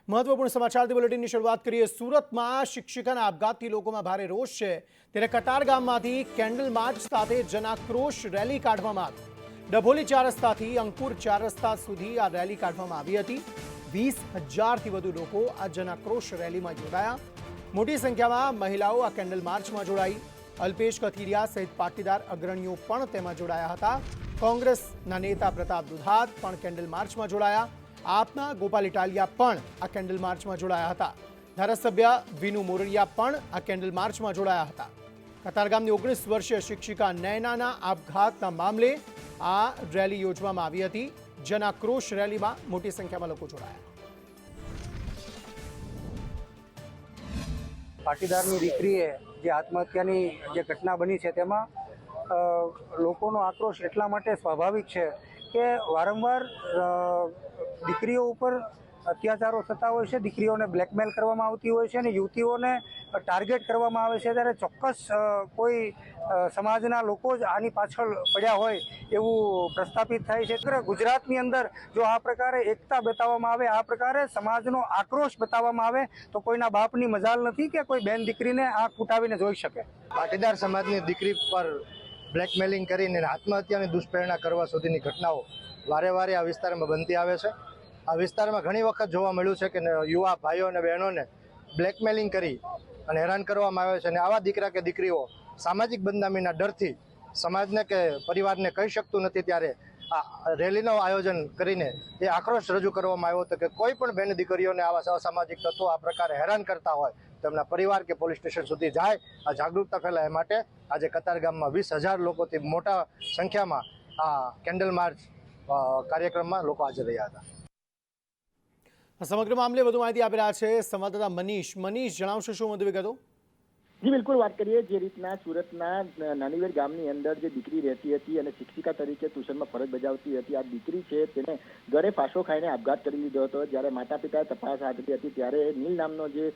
મહત્વપૂર્ણ સમાચારથી બુલેટિનની શરૂઆત કરીએ। સુરતમાં શિક્ષિકાના આપઘાતથી લોકોમાં ભારે રોષ છે, ત્યારે કતારગામમાંથી કેન્ડલ માર્ચ સાથે જનાક્રોશ રેલી કાઢવામાં આવી। ડભોલી 4 રસ્તાથી અંકુર 4 રસ્તા સુધી આ રેલી કાઢવામાં આવી હતી। 20,000થી વધુ લોકો આ જનાક્રોશ રેલીમાં જોડાયા। મોટી સંખ્યામાં મહિલાઓ આ કેન્ડલ માર્ચમાં જોડાઈ। અલ્પેશ કથિરિયા સહિત પાટીદાર અગ્રણીઓ પણ તેમાં જોડાયા હતા। કોંગ્રેસના નેતા પ્રતાપ દુધાત પણ કેન્ડલ માર્ચમાં જોડાયા। આપના ગોપાલ ઇટાલિયા પણ આ કેન્ડલ માર્ચમાં જોડાયા હતા। ધારાસભ્ય વિનુ મોરડિયા પણ આ કેન્ડલ માર્ચમાં જોડાયા હતા। કતારગામની 19 વર્ષીય શિક્ષિકા નૈનાના આપઘાતના મામલે આ રેલી યોજવામાં આવી હતી। જનાક્રોશ રેલીમાં મોટી સંખ્યામાં લોકો જોડાયા। પાટીદારની દીકરીએ જે આત્મહત્યાની જે ઘટના બની છે તેમાં લોકોનો આક્રોશ એટલા માટે સ્વાભાવિક છે કે વારંવાર દીકરીઓ ઉપર અત્યાચારો થતા હોય છે, દીકરીઓને બ્લેકમેલ કરવામાં આવતી હોય છે અને યુવતીઓને ટાર્ગેટ કરવામાં આવે છે, ત્યારે ચોક્કસ કોઈ સમાજના લોકો જ આની પાછળ પડ્યા હોય એવું પ્રસ્થાપિત થાય છે। ગુજરાતની અંદર જો આ પ્રકારે એકતા બતાવવામાં આવે, આ પ્રકારે સમાજનો આક્રોશ બતાવવામાં આવે તો કોઈના બાપની મજાલ નથી કે કોઈ બેન દીકરીને આંખ ઉઠાવીને જોઈ શકે। પાટીદાર સમાજની દીકરી પર બ્લેકમેલિંગ કરીને આત્મહત્યાની દુષ્પ્રેરણા કરવા સુધીની ઘટનાઓ વારે વારે આ વિસ્તારમાં બનતી આવે છે। આ વિસ્તારમાં ઘણી વખત જોવા મળ્યું છે કે યુવા ભાઈઓ અને બહેનોને બ્લેકમેલિંગ કરી અને હેરાન કરવામાં આવે છે અને આવા દીકરા કે દીકરીઓ સામાજિક બદનામીના ડરથી સમાજને કે પરિવારને કહી શકતું નથી, ત્યારે આ રેલીનું આયોજન કરીને એ આક્રોશ રજૂ કરવામાં આવ્યો હતો કે કોઈ પણ બેન દીકરીઓને આવા અસામાજિક તત્વો આ પ્રકારે હેરાન કરતા હોય તો એમના પરિવાર કે પોલીસ સ્ટેશન સુધી જાય, આ જાગૃતતા ફેલાય માટે આજે કતારગામમાં 20,000 લોકોથી મોટા સંખ્યામાં આ કેન્ડલ માર્ચ કાર્યક્રમમાં લોકો હાજર રહ્યા હતા। સમગ્ર મામલે વધુ માહિતી આપી રહ્યા છે સંવાદદાતા મનીષ। મનીષ, જણાવશો શું વધુ વિગતો? જી બિલકુલ, વાત કરીએ જે રીતના સુરતના નાનીવેર ગામની અંદર જે દીકરી રહેતી હતી અને શિક્ષિકા તરીકે ટ્યુશનમાં ફરજ બજાવતી હતી, આ દીકરી છે તેને ગળે ફાંસો ખાઈને આપઘાત કરી લીધો હતો। જ્યારે માતા પિતાએ તપાસ હાથ ધરી હતી ત્યારે નીલ નામનો જે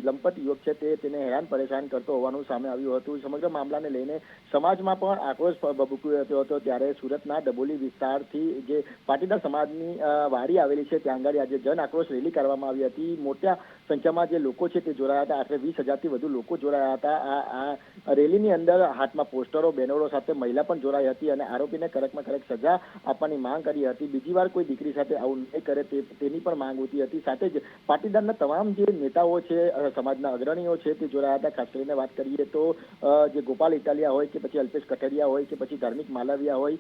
લંપટ યુવક છે તે તેને હેરાન પરેશાન કરતો હોવાનું સામે આવ્યું હતું। સમગ્ર મામલાને લઈને સમાજમાં પણ આક્રોશ ભભૂક્યો હતો। ત્યારે સુરતના ડભોલી વિસ્તારથી જે પાટીદાર સમાજની વાડી આવેલી છે ત્યાં આગળ આજે જન આક્રોશ રેલી કરવામાં આવી હતી। મોટા સંખ્યામાં જે લોકો છે તે જોડાયા હતા। આશરે 20,000થી વધુ લોકો જોડાયા હતા। આ રેલીની અંદર હાથમાં પોસ્ટરો બેનરો સાથે મહિલા પણ જોડાઈ હતી અને આરોપીને કડકમાં કડક સજા આપવાની માંગ કરી હતી। બીજી વાર કોઈ દીકરી સાથે આવું નહીં કરે તેની પણ માંગ હોતી હતી। સાથે જ પાટીદારના તમામ જે નેતાઓ છે, સમાજના અગ્રણીઓ છે તે જોડાયા હતા। ખાસ કરીને વાત કરીએ તો જે ગોપાલ ઇટાલિયા હોય કે પછી અલ્પેશ કથિરિયા હોય કે પછી ધાર્મિક માલવિયા હોય,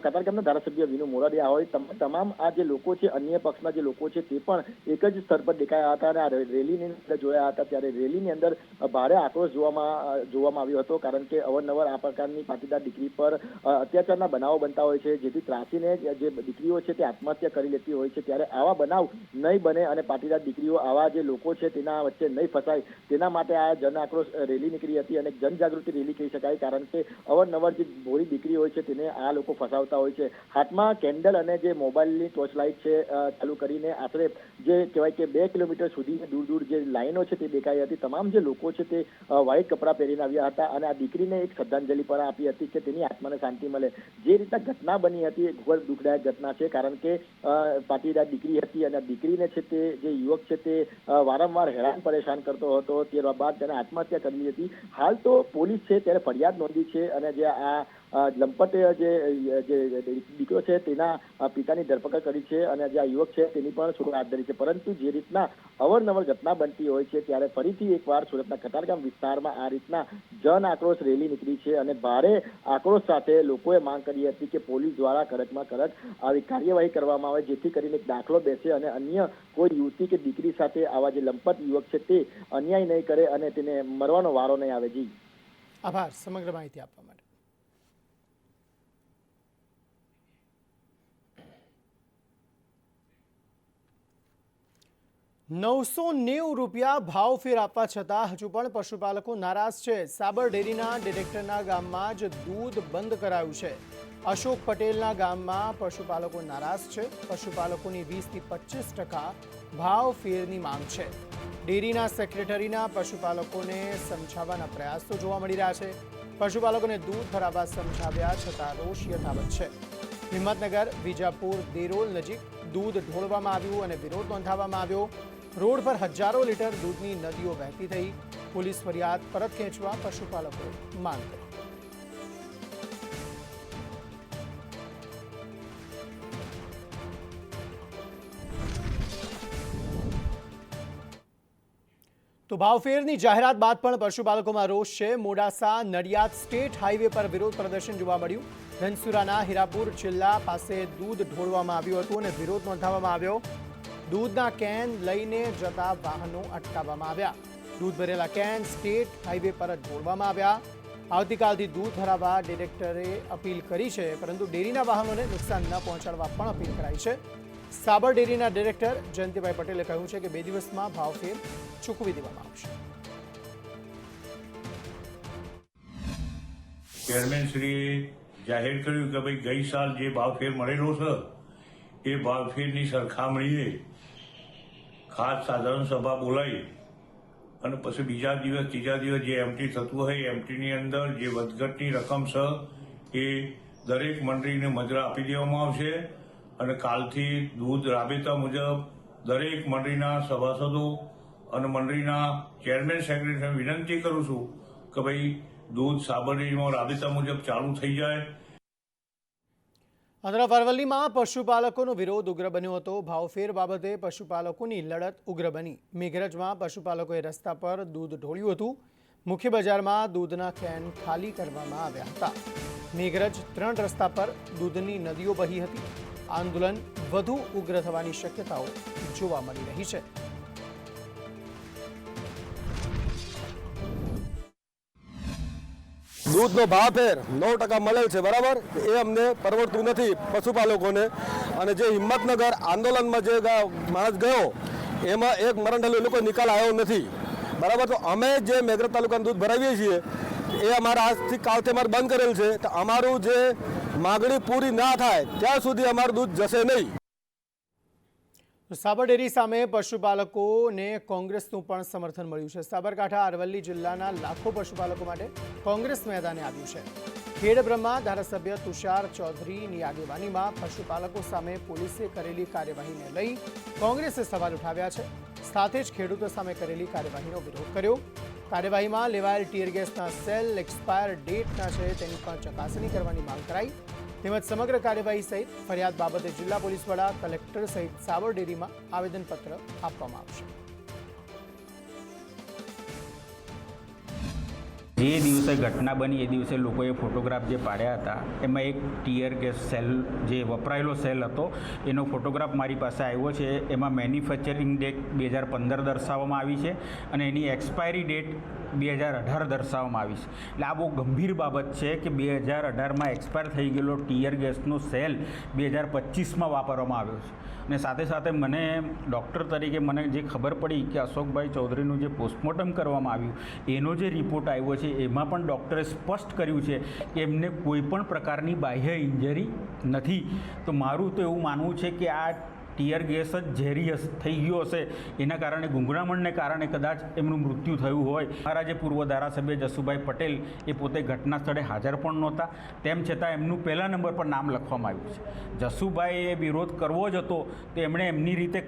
કતારગામના ધારાસભ્ય વિનુ મોરડિયા હોય, તમામ આ જે લોકો છે, અન્ય પક્ષના જે લોકો છે તે પણ એક જ સ્તર પર દેખાયા હતા અને આ રેલીની અંદર જોયા હતા। ત્યારે રેલીની અંદર ભારે આક્રોશ જોવામાં આવ્યો હતો, કારણ કે અવારનવાર આ પ્રકારની પાટીદાર દીકરી પર અત્યાચારના બનાવો બનતા હોય છે, જેથી ત્રાસીને જે દીકરીઓ છે તે આત્મહત્યા કરી લેતી હોય છે। ત્યારે આવા બનાવ નહીં બને અને પાટીદાર દીકરીઓ આવા જે લોકો છે તેના વચ્ચે નહીં ફસાય તેના માટે આ જન આક્રોશ રેલી નીકળી હતી અને જનજાગૃતિ રેલી કહી શકાય, કારણ કે અવારનવાર જે ભોળી દીકરી હોય છે તેને આ લોકો ફસાવતા હોય છે। હાથમાં કેન્ડલ અને જે મોબાઈલની ટોર્ચ લાઇટ છે ચાલુ કરીને આશરે જે કહેવાય કે 2 કિલોમીટર સુધી દૂર દૂર જે લાઈનો છે તે દેખાઈ હતી। તમામ જે લોકો છે તે વ્હાઇટ કપડાં પહેરીને આવ્યા હતા અને આ દીકરીને એક શ્રદ્ધાંજલિ પણ આપી હતી કે તેની આત્માને શાંતિ મળે। જે રીતના ઘટના બની હતી એ ખૂબ જ દુઃખદાયક ઘટના છે, કારણ કે પાટીદાર દીકરી હતી અને દીકરીને છે તે જે યુવક છે તે વારંવાર હેરાન પરેશાન કરતો હતો, ત્યારબાદ તેને આત્મહત્યા કરી હતી। હાલ તો પોલીસ છે ત્યારે ફરિયાદ નોંધી છે અને જે આ લંપટ જે દીકરો છે તેના પિતાની ધરપકડ કરી છે અને જે આ યુવક છે તેની પણ શોધ હાથ ધરી છે। પરંતુ જે રીતના અવારનવાર ઘટના બનતી હોય છે ત્યારે ફરીથી એકવાર સુરતના કતારગામ વિસ્તારમાં આ રીતના જન આક્રોશ રેલી નીકળી છે અને ભારે આક્રોશ સાથે લોકોએ માંગ કરી હતી કે પોલીસ દ્વારા કડકમાં કડક આવી કાર્યવાહી કરવામાં આવે, જેથી કરીને એક દાખલો બેસે અને અન્ય કોઈ યુવતી કે દીકરી સાથે આવા જે લંપટ યુવક છે તે અન્યાય નહીં કરે અને તેને મરવાનો વારો નહીં આવે। જી આભાર સમગ્ર માહિતી આપવા માટે। ₹990 ભાવફેર આપવા છતાં હજુ પણ પશુપાલકો નારાજ છે। સાબર ડેરીના ડિરેક્ટરના ગામમાં જ દૂધ બંધ કરાયું છે। અશોક પટેલના ગામમાં પશુપાલકો નારાજ છે। પશુપાલકોની 20થી 25% ભાવફેરની માંગ છે। ડેરીના સેક્રેટરીના પશુપાલકોને સમજાવવાના પ્રયાસો જોવા મળી રહ્યા છે। પશુપાલકોને દૂધ ભરાવવા સમજાવ્યા છતાં રોષ યથાવત છે। હિંમતનગર, વિજાપુર, દેરોલ નજીક દૂધ ઢોળવામાં આવ્યું અને વિરોધ નોંધાવવામાં આવ્યો। રોડ પર હજારો લીટર દૂધની નદીઓ વહેતી થઈ. પોલીસ ફરિયાદ પરત ખેંચવા પશુપાલકોએ માંગ કરી. તો ભાવફેરની જાહેરાત બાદ પણ પશુપાલકોમાં રોષ છે. મોડાસા નડિયાદ સ્ટેટ હાઈવે પર વિરોધ પ્રદર્શન જોવા મળ્યું. ધનસુરાના હીરાપુર જિલ્લા પાસે દૂધ ઢોળવામાં આવ્યું હતું અને વિરોધ નોંધાવવામાં આવ્યો. દૂધના કેન લઈને જતા વાહનો અટકાવવામાં આવ્યા. દૂધ ભરેલા કેન સ્ટેટ હાઈવે પર જ ઢોળવામાં આવ્યા. આવતીકાલથી દૂધ ભરાવવા ડિરેક્ટરે અપીલ કરી છે, પરંતુ ડેરીના વાહનોને નુકસાન ન પહોંચાડવા પણ અપીલ કરાઈ છે. સાબર ડેરીના ડિરેક્ટર જયંતિભાઈ પટેલે કહ્યું છે કે 2 દિવસમાં ભાવફેર ચૂકવી દેવામાં આવશે. ચેરમેનશ્રીએ જાહેર કર્યું કે ભાઈ ગઈ સાલ જે ભાવફેર મળેલો છે એ ભાવફેરની સરખામણીએ ખાસ સાધારણ સભા બોલાવી અને પછી બીજા દિવસ ત્રીજા દિવસ જે એમટી થતું હોય એમટીની અંદર જે વધઘટની રકમ છે એ દરેક મંડળીને મજરા આપી દેવામાં આવશે અને કાલથી દૂધ રાબેતા મુજબ દરેક મંડળીના સભાસદો અને મંડળીના ચેરમેન સેક્રેટરીને વિનંતી કરું છું કે ભાઈ દૂધ સાબરડીમાં રાબેતા મુજબ ચાલુ થઈ જાય. તરફ અરવલ્લીમાં પશુપાલકોનો વિરોધ ઉગ્ર બન્યો હતો. ભાવફેર બાબતે પશુપાલકોની લડત ઉગ્ર બની. મેઘરજમાં પશુપાલકોએ રસ્તા પર દૂધ ઢોળ્યું હતું. મુખ્ય બજારમાં દૂધના કેન ખાલી કરવામાં આવ્યા હતા. મેઘરજ 3 રસ્તા પર દૂધની નદીઓ વહી હતી. આંદોલન વધુ ઉગ્ર થવાની શક્યતાઓ જોવા મળી રહી છે. દૂધનો ભાવફેર 9% મળેલ છે, બરાબર, એ અમને પરવડતું નથી પશુપાલકોને. અને જે હિંમતનગર આંદોલનમાં જે માણસ ગયો એમાં એક મરણઢાલો એ લોકો નિકાલ આવ્યો નથી, બરાબર. તો અમે જે મેઘરજ તાલુકાનું દૂધ ભરાવીએ છીએ એ અમારા આજથી કાલથી અમારે બંધ કરેલ છે. તો અમારું જે માગણી પૂરી ના થાય ત્યાં સુધી અમારું દૂધ જશે નહીં. સાબર ડેરી સામે પશુપાલકોને કોંગ્રેસનું પણ સમર્થન મળ્યું છે. સાબરકાંઠા અરવલ્લી જિલ્લાના લાખો પશુપાલકો માટે કોંગ્રેસ મેદાને આવ્યું છે. ખેડબ્રહ્મા ધારાસભ્ય તુષાર ચૌધરીની આગેવાનીમાં પશુપાલકો સામે પોલીસે કરેલી કાર્યવાહીને લઈ કોંગ્રેસે સવાલ ઉઠાવ્યા છે. સાથે જ ખેડૂતો સામે કરેલી કાર્યવાહીનો વિરોધ કર્યો. કાર્યવાહીમાં લેવાયેલ ટીયર ગેસના સેલ એક્સપાયર ડેટના છે તેની પણ ચકાસણી કરવાની માંગ કરાઈ. તેમજ સમગ્ર કાર્યવાહી સહિત ફરિયાદ બાબતે જિલ્લા પોલીસ વડા, કલેક્ટર સહિત સાબર ડેરીમાં આવેદનપત્ર આપવામાં આવશે. જે દિવસે ઘટના બની એ દિવસે લોકોએ ફોટોગ્રાફ જે પાડ્યા હતા એમાં એક ટીયર ગેસ સેલ જે વપરાયેલો સેલ હતો એનો ફોટોગ્રાફ મારી પાસે આવ્યો છે. એમાં મેન્યુફેક્ચરિંગ ડેટ 2015 દર્શાવવામાં આવી છે અને એની એક્સપાયરી ડેટ 2018 દર્શાવવામાં આવી છે. એટલે આ બહુ ગંભીર બાબત છે કે 2018માં એક્સપાયર થઈ ગયેલો ટીયર ગેસનો સેલ 2025માં વાપરવામાં આવ્યો છે. અને સાથે સાથે મને ડૉક્ટર તરીકે મને જે ખબર પડી કે અશોકભાઈ ચૌધરીનું જે પોસ્ટમોર્ટમ કરવામાં આવ્યું એનો જે રિપોર્ટ આવ્યો છે એમાં પણ ડૉક્ટરે સ્પષ્ટ કર્યું છે કે એમને કોઈ પણ પ્રકારની બાહ્ય ઇન્જરી નથી. તો મારું તો એવું માનવું છે કે આ ટીયર ગેસ જ ઝેરી થઈ ગયો હશે, એના કારણે ગુંગળામણને કારણે કદાચ એમનું મૃત્યુ થયું હોય. મારા જે પૂર્વ ધારાસભ્ય જસુભાઈ પટેલ એ પોતે ઘટના સ્થળે હાજર પણ નહોતા, તેમ છતાં એમનું પહેલા નંબર પર નામ લખવામાં આવ્યું છે. જસુભાઈએ વિરોધ કરવો જ હતો તો એમણે એમની રીતે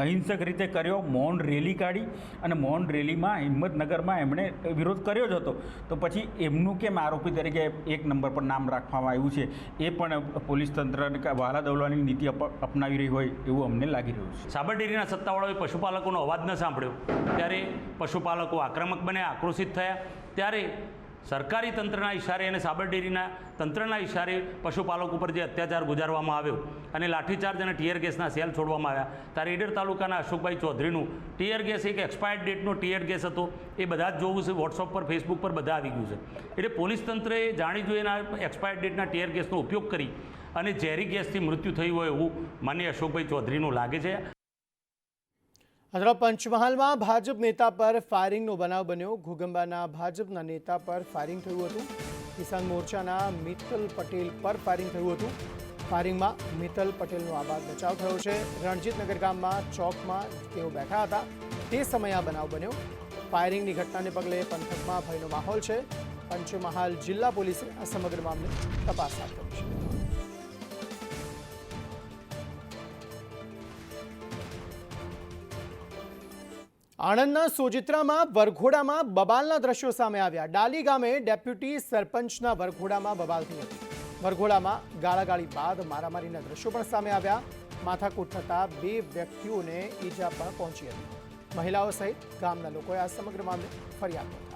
અહિંસક રીતે કર્યો, મૌન રેલી કાઢી અને મૌન રેલીમાં હિંમતનગરમાં એમણે વિરોધ કર્યો જ હતો. તો પછી એમનું કેમ આરોપી તરીકે 1 નંબર પર નામ રાખવામાં આવ્યું છે એ પણ પોલીસ તંત્ર વાલા દવલાની નીતિ અપનાવી હોય એવું અમને લાગી રહ્યું છે. સાબર ડેરીના સત્તાવાળાઓએ પશુપાલકોનો અવાજ ન સાંભળ્યો ત્યારે પશુપાલકો આક્રમક બન્યા, આક્રોશિત થયા. ત્યારે સરકારી તંત્રના ઇશારે અને સાબર ડેરીના તંત્રના ઇશારે પશુપાલકો ઉપર જે અત્યાચાર ગુજારવામાં આવ્યો અને લાઠીચાર્જ અને ટીયર ગેસના સેલ છોડવામાં આવ્યા, ત્યારે ઈડર તાલુકાના અશોકભાઈ ચૌધરીનું ટીયર ગેસ એક એક્સપાયર્ડ ડેટનો ટીયર ગેસ હતો. એ બધા જ જોવું છે, વોટ્સઅપ પર, ફેસબુક પર બધા આવી ગયું છે. એટલે પોલીસ તંત્રએ જાણી જોઈને એક્સપાયર્ડ ડેટના ટીયર ગેસનો ઉપયોગ કરી અને ઝેરી ગેસથી મૃત્યુ થયું હોય એવું માનનીય અશોકભાઈ ચૌધરીનું લાગે છે. પંચમહાલમાં ભાજપ નેતા પર ફાયરિંગનો બનાવ બન્યો. ઘોગંબાના ભાજપના નેતા પર ફાયરિંગ થયું હતું. કિસાન મોરચાના મિત્તલ પટેલ પર ફાયરિંગ થયું હતું. ફાયરિંગમાં મિત્તલ પટેલનો આબાદ બચાવ થયો છે. રણજીતનગર ગામમાં ચોકમાં તેઓ બેઠા હતા તે સમયે આ બનાવ બન્યો. ફાયરિંગની ઘટનાને પગલે પંથકમાં ભયનો માહોલ છે. પંચમહાલ જિલ્લા પોલીસે આ સમગ્ર મામલે તપાસ હાથ ધરી છે. આણંદના સોજિત્રામાં વરઘોડામાં બબાલના દ્રશ્યો સામે આવ્યા. ડાલી ગામે ડેપ્યુટી સરપંચના વરઘોડામાં બબાલ થઈ હતી. વરઘોડામાં ગાળાગાળી બાદ મારામારીના દ્રશ્યો પણ સામે આવ્યા. માથાકૂટ થતા 2 વ્યક્તિઓને ઈજા પણ પહોંચી હતી. મહિલાઓ સહિત ગામના લોકોએ આ સમગ્ર મામલે ફરિયાદ નોંધાવી.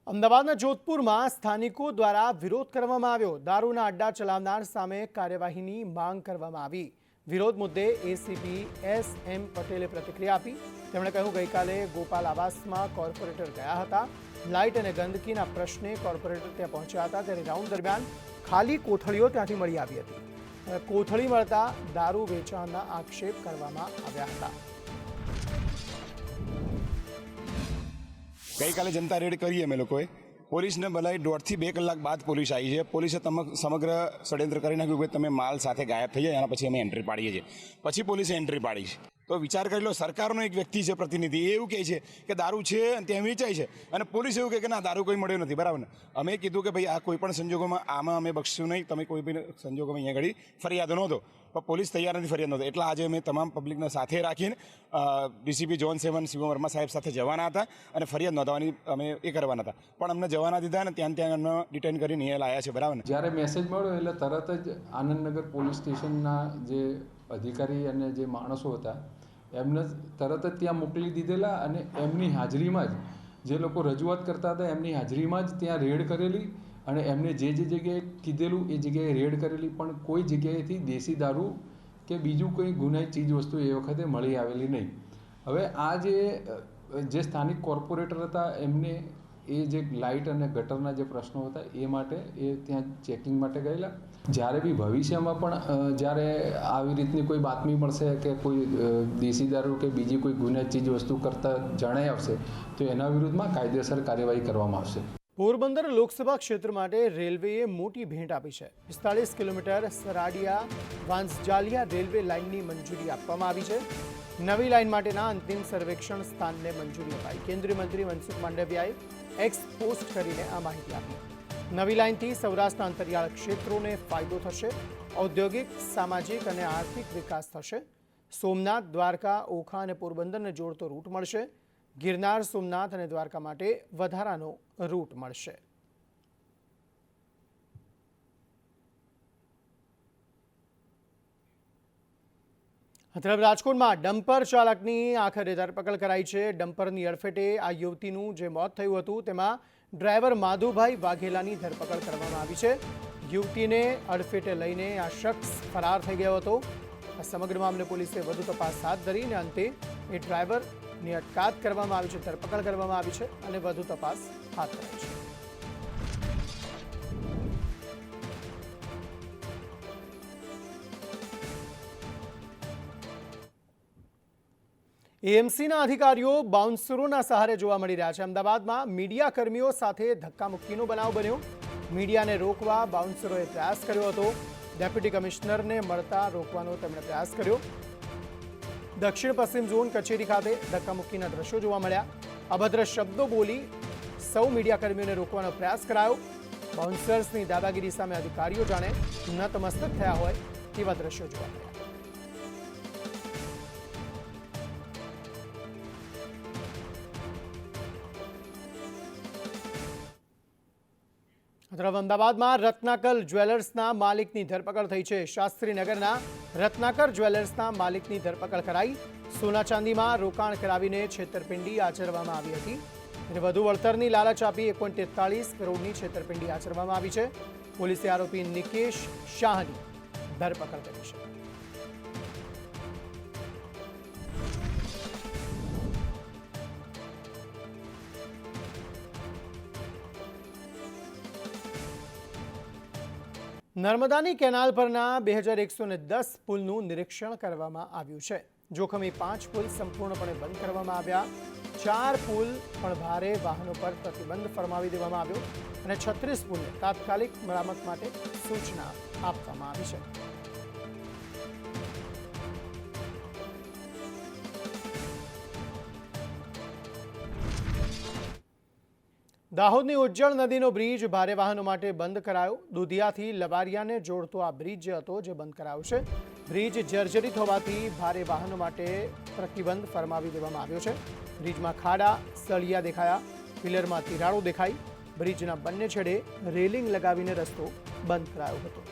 અમદાવાદના જોધપુરમાં સ્થાનિકો દ્વારા વિરોધ કરવામાં આવ્યો. દારૂના અડ્ડા ચલાવનાર સામે કાર્યવાહીની માંગ કરવામાં આવી. વિરોધ મુદ્દે એસીપી એસ.એમ. પટેલે પ્રતિક્રિયા આપી. તેમણે કહ્યું, ગઈકાલે ગોપાલ આવાસમાં કોર્પોરેટર ગયા હતા. લાઇટ અને ગંદકીના પ્રશ્ને કોર્પોરેટર ત્યાં પહોંચ્યા હતા. ત્યારે રાઉન્ડ દરમિયાન ખાલી કોથળીઓ ત્યાંથી મળી આવી હતી. કોથળી મળતા દારૂ વેચાણના આક્ષેપ કરવામાં આવ્યા હતા. ગઈકાલે જનતા રેડ કરી અમે લોકોએ. પોલીસને બોલાવી 1.5 થી 2 કલાક બાદ પોલીસ આવી છે. પોલીસે સમગ્ર ષડયંત્ર કરી નાખ્યું કે તમે માલ સાથે ગાયબ થઈ જાય, એના પછી અમે એન્ટ્રી પાડીએ છીએ. પછી પોલીસે એન્ટ્રી પાડી છે. તો વિચાર કરી લો, સરકારનો એક વ્યક્તિ છે પ્રતિનિધિ, એ એવું કહે છે કે દારૂ છે અને ત્યાં વેચાય છે, અને પોલીસ એવું કહે કે ના, દારૂ કોઈ મળ્યો નથી. બરાબર ને? અમે કીધું કે ભાઈ આ કોઈ પણ સંજોગોમાં આમાં અમે બક્ષશું નહીં. તમે કોઈ પણ સંજોગોમાં અહીંયા ઘડી ફરિયાદ નહોતો, પણ પોલીસ તૈયાર નથી ફરિયાદ નહોતો. એટલે આજે અમે તમામ પબ્લિકને સાથે રાખીને ડીસીપી ઝોન 7 શિવમ વર્મા સાહેબ સાથે જવાના હતા અને ફરિયાદ નોંધવાની અમે એ કરવાના હતા. પણ અમને જવાના દીધા અને ત્યાં અમને ડિટેન કરીને અહીંયા લાયા છે. બરાબર ને? જ્યારે મેસેજ મળ્યો એટલે તરત જ આનંદનગર પોલીસ સ્ટેશનના જે અધિકારી અને જે માણસો હતા એમને તરત જ ત્યાં મોકલી દીધેલા, અને એમની હાજરીમાં જ જે લોકો રજૂઆત કરતા હતા એમની હાજરીમાં જ ત્યાં રેડ કરેલી, અને એમને જે જગ્યાએ કીધેલું એ જગ્યાએ રેડ કરેલી. પણ કોઈ જગ્યાએથી દેશી દારૂ કે બીજું કોઈ ગુનાહિત ચીજ વસ્તુ એ વખતે મળી આવેલી નહીં. હવે આ જે સ્થાનિક કોર્પોરેટર હતા એમને એ જે લાઇટ અને ગટરના જે પ્રશ્નો હતા એ માટે એ ત્યાં ચેકિંગ માટે ગયેલા. જ્યારે બી ભવિષ્યમાં પણ જ્યારે આવી રીતની કોઈ બાતમી મળશે કે કોઈ દેશી દારૂ કે બીજી કોઈ ગુનાહિત ચીજ વસ્તુ કરતા જણાઈ આવશે તો એના વિરુદ્ધમાં કાયદેસર કાર્યવાહી કરવામાં આવશે. પોરબંદર લોકસભા ક્ષેત્ર માટે રેલવેએ મોટી ભેટ આપી છે. 45 કિલોમીટર સરાડિયા વાંસજાલિયા રેલવે લાઇનની મંજૂરી આપવામાં આવી છે. નવી લાઇન માટેના અંતિમ સર્વેક્ષણ સ્થાનને મંજૂરી અપાઈ. કેન્દ્રીય મંત્રી મનસુખ માંડવિયાએ એક્સ પોસ્ટ કરીને આ માહિતી આપી. નવી લાઇનથી સૌરાષ્ટ્રના અંતરિયાળ ક્ષેત્રોને ફાયદો થશે. ઔદ્યોગિક, સામાજિક અને આર્થિક વિકાસ થશે. સોમનાથ, દ્વારકા, ઓખા અને પોરબંદરને જોડતો રૂટ મળશે. ગિરનાર, સોમનાથ અને દ્વારકા માટે વધારાનો રૂટ મળશે. તરફ રાજકોટમાં ડમ્પર ચાલકની આખરે ધરપકડ કરાઈ છે. ડમ્પરની અડફેટે આ યુવતીનું જે મોત થયું હતું તેમાં ડ્રાઈવર માધુભાઈ વાઘેલાની ધરપકડ કરવામાં આવી છે. યુવતીને અડફેટે લઈને આ શખ્સ ફરાર થઈ ગયો હતો. આ સમગ્ર મામલે પોલીસે વધુ તપાસ હાથ ધરી અને અંતે એ ડ્રાઈવરની અટકાયત કરવામાં આવી છે, ધરપકડ કરવામાં આવી છે અને વધુ તપાસ હાથ ધરાઈ છે. એએમસીના અધિકારીઓ બાઉન્સરોના સહારે જોવા મળી રહ્યા છે. અમદાવાદમાં મીડિયા કર્મીઓ સાથે ધક્કામુક્કીનો બનાવ બન્યો. મીડિયાને રોકવા બાઉન્સરોએ પ્રયાસ કર્યો હતો. ડેપ્યુટી કમિશનરને મળતા રોકવાનો તેમણે પ્રયાસ કર્યો. દક્ષિણ પશ્ચિમ ઝોન કચેરી ખાતે ધક્કામુક્કીના દ્રશ્યો જોવા મળ્યા. અભદ્ર શબ્દો બોલી સૌ મીડિયા કર્મીઓને રોકવાનો પ્રયાસ કરાયો. બાઉન્સર્સની દાદાગીરી સામે અધિકારીઓ જાણે નતમસ્તક થયા હોય તેવા દ્રશ્યો જોવા મળ્યા. અમદાવાદમાં રત્નાકર જ્વેલર્સના માલિકની ધરપકડ થઈ છે. શાસ્ત્રીનગરના રત્નાકર જ્વેલર્સના માલિકની ધરપકડ કરાઈ. સોના ચાંદીમાં રોકાણ કરાવીને છેતરપિંડી આચરવામાં આવી હતી. વધુ વળતરની લાલચ આપી 1.43 કરોડની છેતરપિંડી આચરવામાં આવી છે. પોલીસે આરોપી નિકેશ શાહની ધરપકડ કરી છે. નર્મદાની કેનાલ પરના 2110 પુલનું નિરીક્ષણ કરવામાં આવ્યું છે. જોખમી 5 પુલ સંપૂર્ણપણે બંધ કરવામાં આવ્યા. 4 પુલ પણ ભારે વાહનો પર પ્રતિબંધ ફરમાવી દેવામાં આવ્યો અને 36 પુલને તાત્કાલિક મરામત માટે સૂચના આપવામાં આવી છે. દાહોદની ઉજ્જળ નદીનો બ્રિજ ભારે વાહનો માટે બંધ કરાયો. દુધિયાથી લવારિયાને જોડતો આ બ્રિજ જે હતો જે બંધ કરાયો છે. બ્રિજ જર્જરિત હોવાથી ભારે વાહનો માટે પ્રતિબંધ ફરમાવી દેવામાં આવ્યો છે. બ્રિજમાં ખાડા, સળિયા દેખાયા, પિલરમાં તિરાડો દેખાઈ. બ્રિજના બંને છેડે રેલિંગ લગાવીને રસ્તો બંધ કરાયો હતો.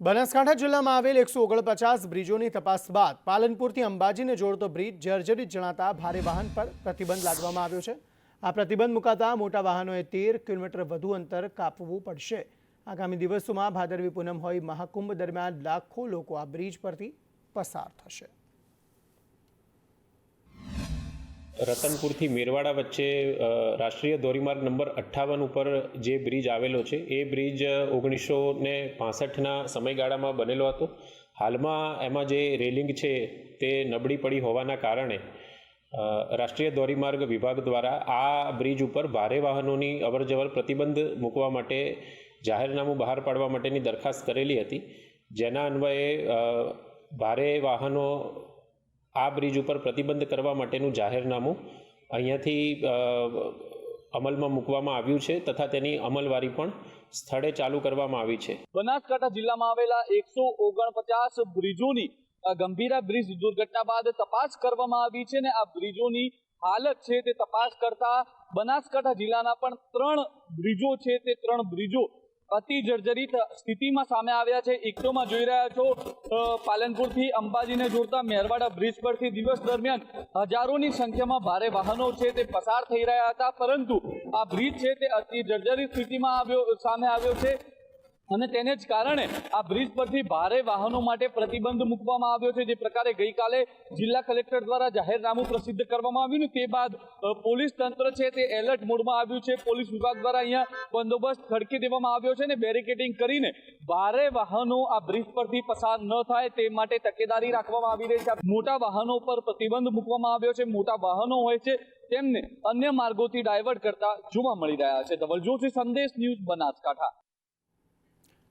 બનાસકાંઠા જિલ્લામાં આવેલ 149 બ્રિજોની તપાસ બાદ પાલનપુરથી અંબાજીને જોડતો બ્રિજ જર્જરિત જણાતા ભારે વાહન પર પ્રતિબંધ લાદવામાં આવ્યો છે. આ પ્રતિબંધ મુકાતા મોટા વાહનોએ 13 કિલોમીટર વધુ અંતર કાપવું પડશે. આગામી દિવસોમાં ભાદરવી પૂનમ હોય મહાકુંભ દરમિયાન લાખો લોકો આ બ્રિજ પરથી પસાર થશે. રતનપુરથી મેરવાડા વચ્ચે રાષ્ટ્રીય ધોરીમાર્ગ નંબર 58 ઉપર જે બ્રિજ આવેલો છે એ બ્રિજ 1965ના સમયગાળામાં બનેલો હતો. હાલમાં એમાં જે રેલિંગ છે તે નબળી પડી હોવાના કારણે રાષ્ટ્રીય ધોરીમાર્ગ વિભાગ દ્વારા આ બ્રિજ ઉપર ભારે વાહનોની અવરજવર પ્રતિબંધ મૂકવા માટે જાહેરનામું બહાર પાડવા માટેની દરખાસ્ત કરેલી હતી, જેના અન્વયે ભારે વાહનો આ બ્રિજ ઉપર પ્રતિબંધ કરવા માટેનું જાહેરનામું અહીંયાથી અમલમાં મૂકવામાં આવ્યું છે તથા તેની અમલવારી પણ સ્થળે ચાલુ કરવામાં આવી છે. બનાસકાંઠા જિલ્લામાં આવેલા 149 બ્રિજોની ગંભીરા બ્રિજ દુર્ઘટના બાદ તપાસ કરવામાં આવી છે અને આ બ્રિજોની હાલત છે તે તપાસ કરતા બનાસકાંઠા જિલ્લાના પણ 3 બ્રિજો છે તે 3 બ્રિજો અતિ જર્જરિત સ્થિતિમાં સામે આવ્યા છે. એક તો માં જોઈ રહ્યા છો પાલનપુરથી અંબાજીને જોડતા મેરવાડા બ્રિજ પરથી દિવસ દરમિયાન હજારોની સંખ્યામાં ભારે વાહનો છે તે પસાર થઈ રહ્યા હતા, પરંતુ આ બ્રિજ છે તે અતિ જર્જરિત સ્થિતિમાં સામે આવ્યો છે અને તેને જ કારણે આ બ્રિજ પરથી ભારે વાહનો માટે પ્રતિબંધ મૂકવામાં આવ્યો છે. જે પ્રકારે ગઈકાલે જિલ્લા કલેક્ટર દ્વારા જાહેરનામું પ્રસિદ્ધ કરવામાં આવ્યું ને તે બાદ પોલીસ તંત્ર છે તે એલર્ટ મોડમાં આવ્યું છે. પોલીસ વિભાગ દ્વારા અહીંયા બંદોબસ્ત ખડકી દેવામાં આવ્યો છે અને બેરિકેડિંગ કરીને ભારે વાહનો આ બ્રિજ પરથી પસાર ન થાય તે માટે તકેદારી રાખવામાં આવી રહી છે. મોટા વાહનો પર પ્રતિબંધ મૂકવામાં આવ્યો છે. મોટા વાહનો હોય છે તેમને અન્ય માર્ગોથી ડાયવર્ટ કરતા જોવા મળી રહ્યા છે. ધવલ જોશી, સંદેશ ન્યૂઝ, બનાસકાંઠા.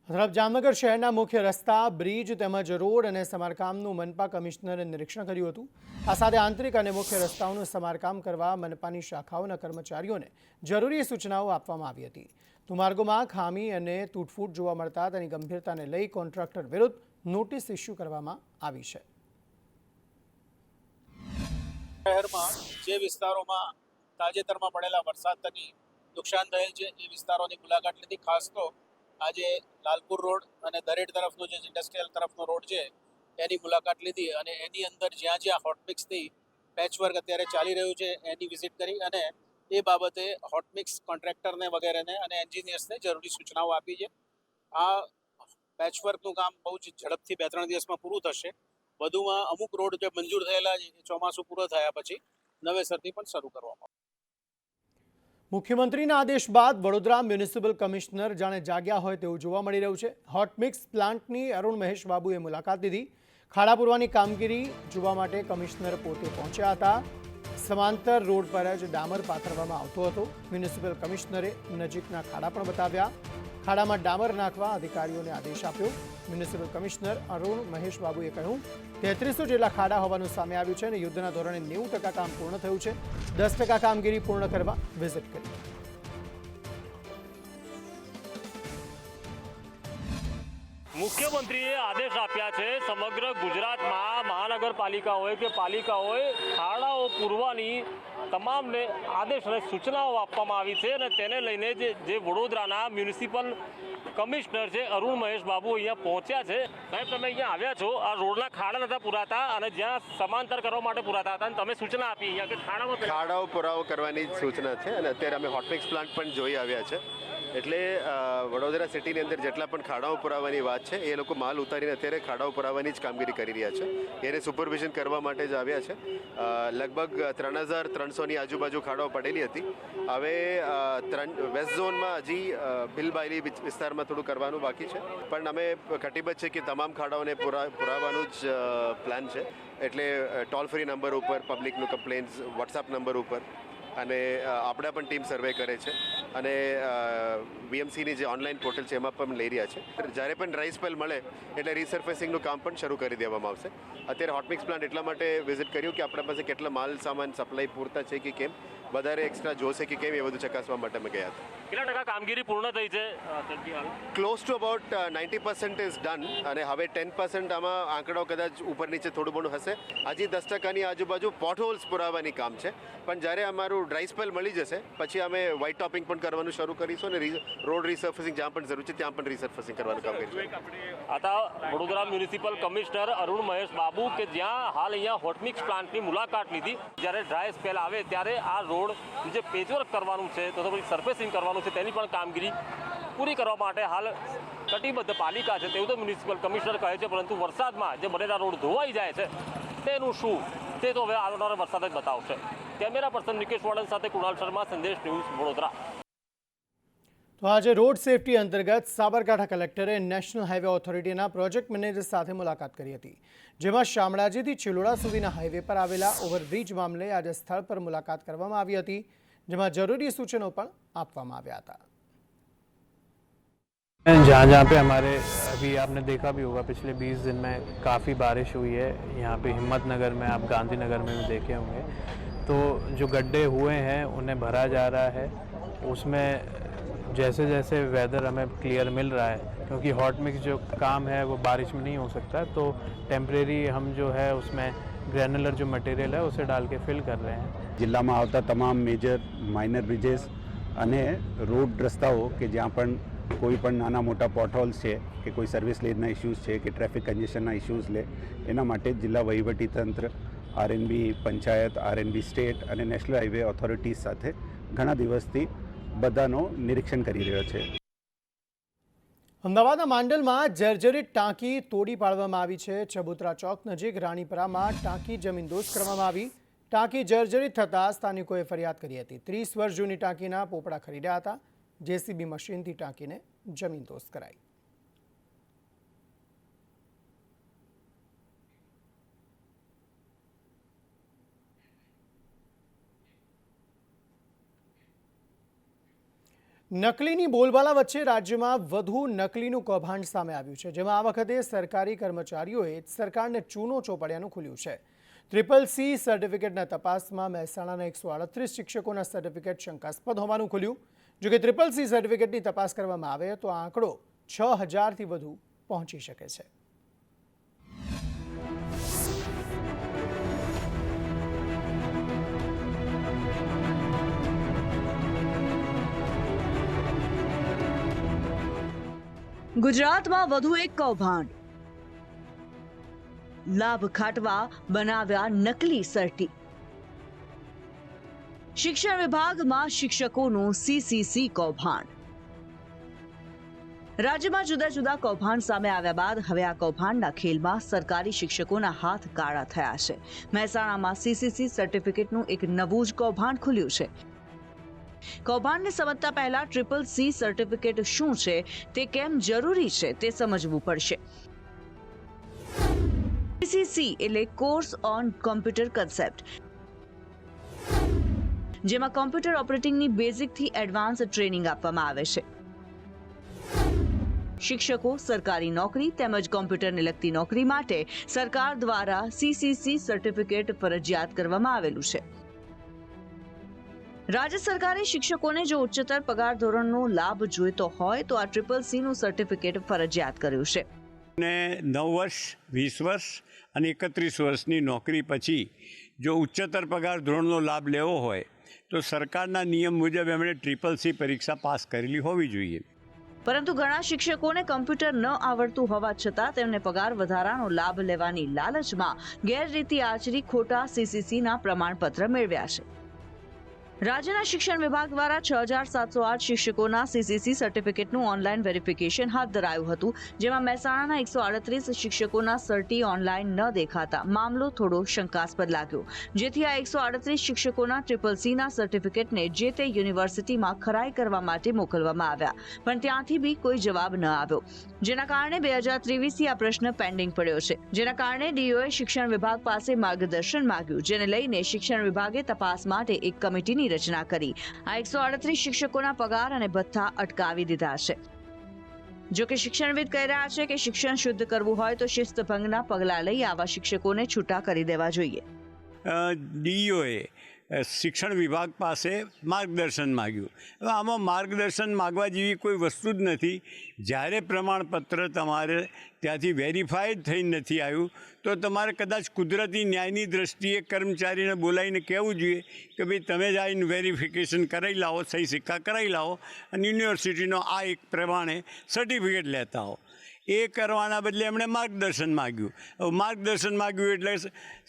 તરફ જામનગર શહેરના મુખ્ય રસ્તા, બ્રિજ તેમજ રોડ અને સમારકામનું મનપા કમિશનરે નિરીક્ષણ કર્યું હતું. આ સાથે આંતરિક અને મુખ્ય રસ્તાઓનું સમારકામ કરવા મનપાની શાખાઓના કર્મચારીઓને જરૂરી સૂચનાઓ આપવામાં આવી હતી. તો માર્ગોમાં ખામી અને તૂટફૂટ જોવા મળતા તેની ગંભીરતાને લઈ કોન્ટ્રાક્ટર વિરુદ્ધ નોટિસ ઇસ્યુ કરવામાં આવી છે. શહેરમાં જે વિસ્તારોમાં તાજેતરમાં પડેલા વરસાદથી નુકસાન થયેલ છે એ વિસ્તારોની મુલાકાત લીધી. ખાસ તો આજે લાલપુર રોડ અને દરેડ તરફનો જે ઇન્ડસ્ટ્રીયલ તરફનો રોડ છે એની મુલાકાત લીધી અને એની અંદર જ્યાં જ્યાં હોટમિક્સથી પેચવર્ક અત્યારે ચાલી રહ્યું છે એની વિઝિટ કરી અને એ બાબતે હોટમિક્સ કોન્ટ્રાક્ટરને વગેરેને અને એન્જિનિયર્સને જરૂરી સૂચનાઓ આપી છે. આ પેચવર્કનું કામ બહુ જ ઝડપથી 2-3 દિવસમાં પૂરું થશે. વધુમાં અમુક રોડ જે મંજૂર થયેલા છે ચોમાસું પૂરો થયા પછી નવેસરથી પણ શરૂ કરવામાં. મુખ્યમંત્રીના આદેશ બાદ વડોદરા મ્યુનિસિપલ કમિશનર જાણે જાગ્યા હોય તેવું જોવા મળી રહ્યું છે. હોટમિક્સ પ્લાન્ટની અરુણ મહેશ બાબુએ મુલાકાત લીધી. ખાડા પૂરવાની કામગીરી જોવા માટે કમિશનર પોતે પહોંચ્યા હતા. સમાંતર રોડ પર જ ડામર પાથરવામાં આવતો હતો. મ્યુનિસિપલ કમિશનરે નજીકના ખાડા પણ બતાવ્યા. ખાડામાં ડામર નાખવા અધિકારીઓને આદેશ આપ્યો. મ્યુનિસિપલ કમિશનર અરુણ મહેશ બાબુએ કહ્યું 3300 જેટલા ખાડા હોવાનું સામે આવ્યું છે અને યુદ્ધના ધોરણે 90% કામ પૂર્ણ થયું છે. 10% કામગીરી પૂર્ણ કરવા વિઝિટ કરી. મુખ્યમંત્રીએ આદેશ આપ્યા છે સમગ્ર ગુજરાતમાં મહાનગરપાલિકા હોય કે પાલિકા હોય ખાડાઓ પૂરવાની તમામને આદેશ અને સૂચનાઓ આપવામાં આવી છે અને તેને લઈને જે વડોદરાના મ્યુનિસિપલ કમિશનર છે અરુણ મહેશ બાબુ અહીંયા પહોંચ્યા છે. સાહેબ, તમે અહીંયા આવ્યા છો, આ રોડના ખાડા નતા પુરાતા અને જ્યાં સમાંતર કરવા માટે પુરાતા હતા અને તમે સૂચના આપી અહીંયા કે ખાડાઓ પુરાવો કરવાની સૂચના છે અને અત્યારે અમે હોટમિક્સ પ્લાન્ટ પણ જોઈ આવ્યા છે. એટલે વડોદરા સિટીની અંદર જેટલા પણ ખાડાઓ પુરાવાની વાત છે એ લોકો માલ ઉતારીને અત્યારે ખાડાઓ પુરાવાની જ કામગીરી કરી રહ્યા છે. એને સુપરવિઝન કરવા માટે જ આવ્યા છે. લગભગ 3300ની આજુબાજુ ખાડાઓ પડેલી હતી. હવે વેસ્ટ ઝોનમાં હજી ભીલબાયલી વિસ્તારમાં થોડું કરવાનું બાકી છે, પણ અમે કટિબદ્ધ છે કે તમામ ખાડાઓને પુરાવાનું જ પ્લાન છે. એટલે ટોલ ફ્રી નંબર ઉપર પબ્લિકનું કમ્પ્લેન્ટ્સ વોટ્સઅપ નંબર ઉપર અને આપણે પણ ટીમ સર્વે કરે છે અને બીએમસીની જે ઓનલાઈન પોર્ટલ છે એમાં પણ લઈ રહ્યા છે. જ્યારે પણ ડ્રાય સ્પેલ મળે એટલે રિસર્ફેસિંગનું કામ પણ શરૂ કરી દેવામાં આવશે. અત્યારે હોટમિક્સ પ્લાન્ટ એટલા માટે વિઝિટ કર્યું કે આપણા પાસે કેટલા માલ સામાન સપ્લાય પૂરતા છે કે કેમ, વધારે એક્સ્ટ્રા જોશે કે કેમ, એ બધું ચકાસવા માટે અમે ગયા હતા. કેટલા ટકા કામગીરી પૂર્ણ થઈ છે? Close to about 90% is done અને હવે 10% આમાં આંકડાઓ કદાચ ઉપર નીચે થોડું ઘણું હશે. હજી 10% આજુબાજુ પોટ હોલ્સ પુરાવાની કામ છે, પણ જ્યારે અમારું ડ્રાય સ્પેલ મળી જશે પછી અમે વ્હાઇટ ટોપિંગ પણ કરવાનું શરૂ કરીશું અને રોડ રિસર્ફેસિંગ જ્યાં પણ જરૂર છે ત્યાં પણ રિસર્ફેસિંગ કરવાનું કામ કરીશું. आता वडोदरा म्युनिसिपल कमिश्नर अरुण महेश बाबू के જ્યાં હાલ અહીંયા હોટમિક્સ પ્લાન્ટની મુલાકાત લીધી. જ્યારે ડ્રાય સ્પેલ આવે ત્યારે આ રોડ જે પેચવર્ક કરવાનું છે તો પછી સરફેસિંગ કરવાનું છે તેની પણ કામગીરી પૂરી કરવા માટે હાલ કટિબદ્ધ પાલિકા છે તેવું તો મ્યુનિસિપલ કમિશનર કહે છે, પરંતુ વરસાદમાં જે બનેલા રોડ ધોવાઈ જાય છે તેનું શું તે તો હવે આવનારા વરસાદ જ બતાવશે. કેમેરા પર્સન નિકેશ વાડન સાથે કુણાલ શર્મા, સંદેશ ન્યૂઝ, વડોદરા. તો આજે રોડ સેફટી અંતર્ગત સાબરકાંઠા કલેક્ટરે નેશનલ હાઈવે ઓથોરિટીના પ્રોજેક્ટ મેનેજર સાથે મુલાકાત કરી હતી, જેમાં શામળાજીથી ચિલોડા સુધીના હાઈવે પર આવેલા ઓવરબ્રિજ મામલે આજે સ્થળ પર મુલાકાત કરવામાં આવી હતી, જેમાં જરૂરી સૂચનો પણ આપવામાં આવ્યા હતા. जहाँ जहाँ पे हमारे अभी आपने देखा भी होगा पिछले 20 दिन में काफ़ी बारिश हुई है. यहाँ पे हिम्मतनगर में, आप गांधीनगर में भी देखे होंगे, तो जो गड्ढे हुए हैं उन्हें भरा जा रहा है. उसमें जैसे जैसे वेदर हमें क्लियर मिल रहा है, क्योंकि हॉट मिक्स जो काम है वो बारिश में नहीं हो सकता, तो टेम्परेरी हम जो है उसमें ग्रेनुलर जो मटेरियल है उसे डाल के फिल कर रहे हैं. જિલ્લામાં આવતા તમામ મેજર માઇનર બ્રિजेस અને રોડ રસ્તાઓ કે જ્યાં પણ કોઈ પણ નાના મોટા પોટહોલ્સ છે કે કોઈ સર્વિસ લેનના ઇશ્યુઝ છે કે ટ્રાફિક કન્જેશનના ઇશ્યુઝ લે, એના માટે જિલ્લા વહીવટીતંત્ર, આરએનબી પંચાયત, આરએનબી સ્ટેટ અને નેશનલ હાઈવે ઓથોરિટીઝ સાથે ઘણા દિવસથી બધાનો નિરીક્ષણ કરી રહ્યો છે. અમદાવાદના માંડલમાં જર્જરિત ટાંકી તોડી પાડવામાં આવી છે. ચબુતરા ચોક નજીક રાણીપરામાં ટાંકી જમીનદોસ્ત કરવામાં આવી. ટાંકી જર્જરિત થતાં સ્થાનિકોએ ફરિયાદ કરી હતી. 30 વર્ષ જૂની ટાંકીના પોપડા ખરીદ્યા હતા. જેસીબી મશીનથી ટાંકીને જમીનદોસ્ત કરાઈ. નકલીની બોલબાલા વચ્ચે રાજ્યમાં વધુ નકલીનું કૌભાંડ સામે આવ્યું છે, જેમાં આ વખતે સરકારી કર્મચારીઓએ સરકારને ચૂનો ચોપડ્યાનું ખુલ્યું છે. CCC સર્ટિફિકેટના તપાસમાં મહેસાણાના 138 શિક્ષકોના સર્ટિફિકેટ શંકાસ્પદ હોવાનું ખુલ્યું. જો કે CCC સર્ટિફિકેટની તપાસ કરવામાં આવે તો આ આંકડો 6000થી વધુ પહોંચી શકે છે. ગુજરાતમાં વધુ એક કૌભાંડ. લાભ ખાટવા બનાવ્યા નકલી સર્ટી. શિક્ષણ વિભાગમાં શિક્ષકોનું CCC કૌભાંડ. રાજ્યમાં જુદા જુદા કૌભાંડ સામે આવ્યા બાદ હવે આ કૌભાંડના ખેલમાં સરકારી શિક્ષકોના હાથ કાળા થયા છે. મહેસાણામાં CCC સર્ટિફિકેટનું એક નવું જ કૌભાંડ ખુલ્યું છે. કૌભાંડને સમજતા પહેલા CCC સર્ટિફિકેટ શું છે તે કેમ જરૂરી છે તે સમજવું પડશે. CCC એટલે કોર્સ ઓન કોમ્પ્યુટર કન્સેપ્ટ, જેમાં કોમ્પ્યુટર ઓપરેટિંગની બેઝિકથી એડવાન્સ ટ્રેનિંગ આપવામાં આવે છે. શિક્ષકો, સરકારી નોકરી તેમજ કોમ્પ્યુટરને લગતી નોકરી માટે સરકાર દ્વારા CCC સર્ટિફિકેટ ફરજિયાત કરવામાં આવેલું છે. રાજ્ય સરકારે શિક્ષકોને જો ઉચ્ચતર પગાર ધોરણનો લાભ જોઈતો હોય તો આ CCC નું સર્ટિફિકેટ ફરજિયાત કર્યું છે. 9 વર્ષ, 20 વર્ષ અને 31 વર્ષની નોકરી પછી જો ઉચ્ચતર પગાર ધોરણનો લાભ લેવો હોય તો સરકારના નિયમ મુજબ એમણે CCC પરીક્ષા પાસ કરેલી હોવી જોઈએ. પરંતુ ઘણા શિક્ષકોને કમ્પ્યુટર ન આવડતું હોવા છતાં તેમને પગાર વધારાનો લાભ લેવાની લાલચમાં ગેરરીતિ આચરી ખોટા CCCના પ્રમાણપત્ર મેળવ્યા છે. રાજ્યના શિક્ષણ વિભાગ દ્વારા 6708 શિક્ષકોના CCC સર્ટિફિકેટનું ઓનલાઈન વેરિફિકેશન હાથ ધરાયું હતું, જેમાં મહેસાણાના 138 શિક્ષકોના સર્ટી ઓનલાઈન ન દેખાતા મામલો થોડો શંકાસ્પદ લાગ્યો, જેથી આ 138 શિક્ષકોના CCCના સર્ટિફિકેટને જે તે યુનિવર્સિટીમાં ખરાઈ કરવા માટે મોકલવામાં આવ્યા, પણ ત્યાંથી બી કોઈ જવાબ ન આવ્યો, જેના કારણે 2023થી આ પ્રશ્ન પેન્ડિંગ પડ્યો છે. જેના કારણે DOએ શિક્ષણ વિભાગ પાસે માર્ગદર્શન માંગ્યું, જેને લઈને શિક્ષણ વિભાગે તપાસ માટે એક કમિટીની ટીમની રચના કરી આ 138 શિક્ષકોના પગાર અને ભથ્થા અટકાવી દીધા છે. જો કે શિક્ષણવિદ કહી રહ્યા છે કે શિક્ષણ શુદ્ધ કરવું હોય તો શિસ્તભંગના પગલાં લઈ આવા શિક્ષકોને છૂટા કરી દેવા જોઈએ. ડીઈઓએ શિક્ષણ વિભાગ પાસે માર્ગદર્શન માગ્યું. હવે આમાં માર્ગદર્શન માગવા જેવી કોઈ વસ્તુ જ નથી. જ્યારે પ્રમાણપત્ર તમારે ત્યાંથી વેરીફાઈડ થઈને નથી આવ્યું તો તમારે કદાચ કુદરતી ન્યાયની દ્રષ્ટિએ કર્મચારીને બોલાવીને કહેવું જોઈએ કે ભાઈ તમે જ આવીને વેરિફિકેશન કરાવી લાવો, સહી સિક્કા કરાવી લાવો અને યુનિવર્સિટીનો આ એક પ્રમાણે સર્ટિફિકેટ લેતા હો. એ કરવાના બદલે એમણે માર્ગદર્શન માગ્યું. હવે માર્ગદર્શન માગ્યું એટલે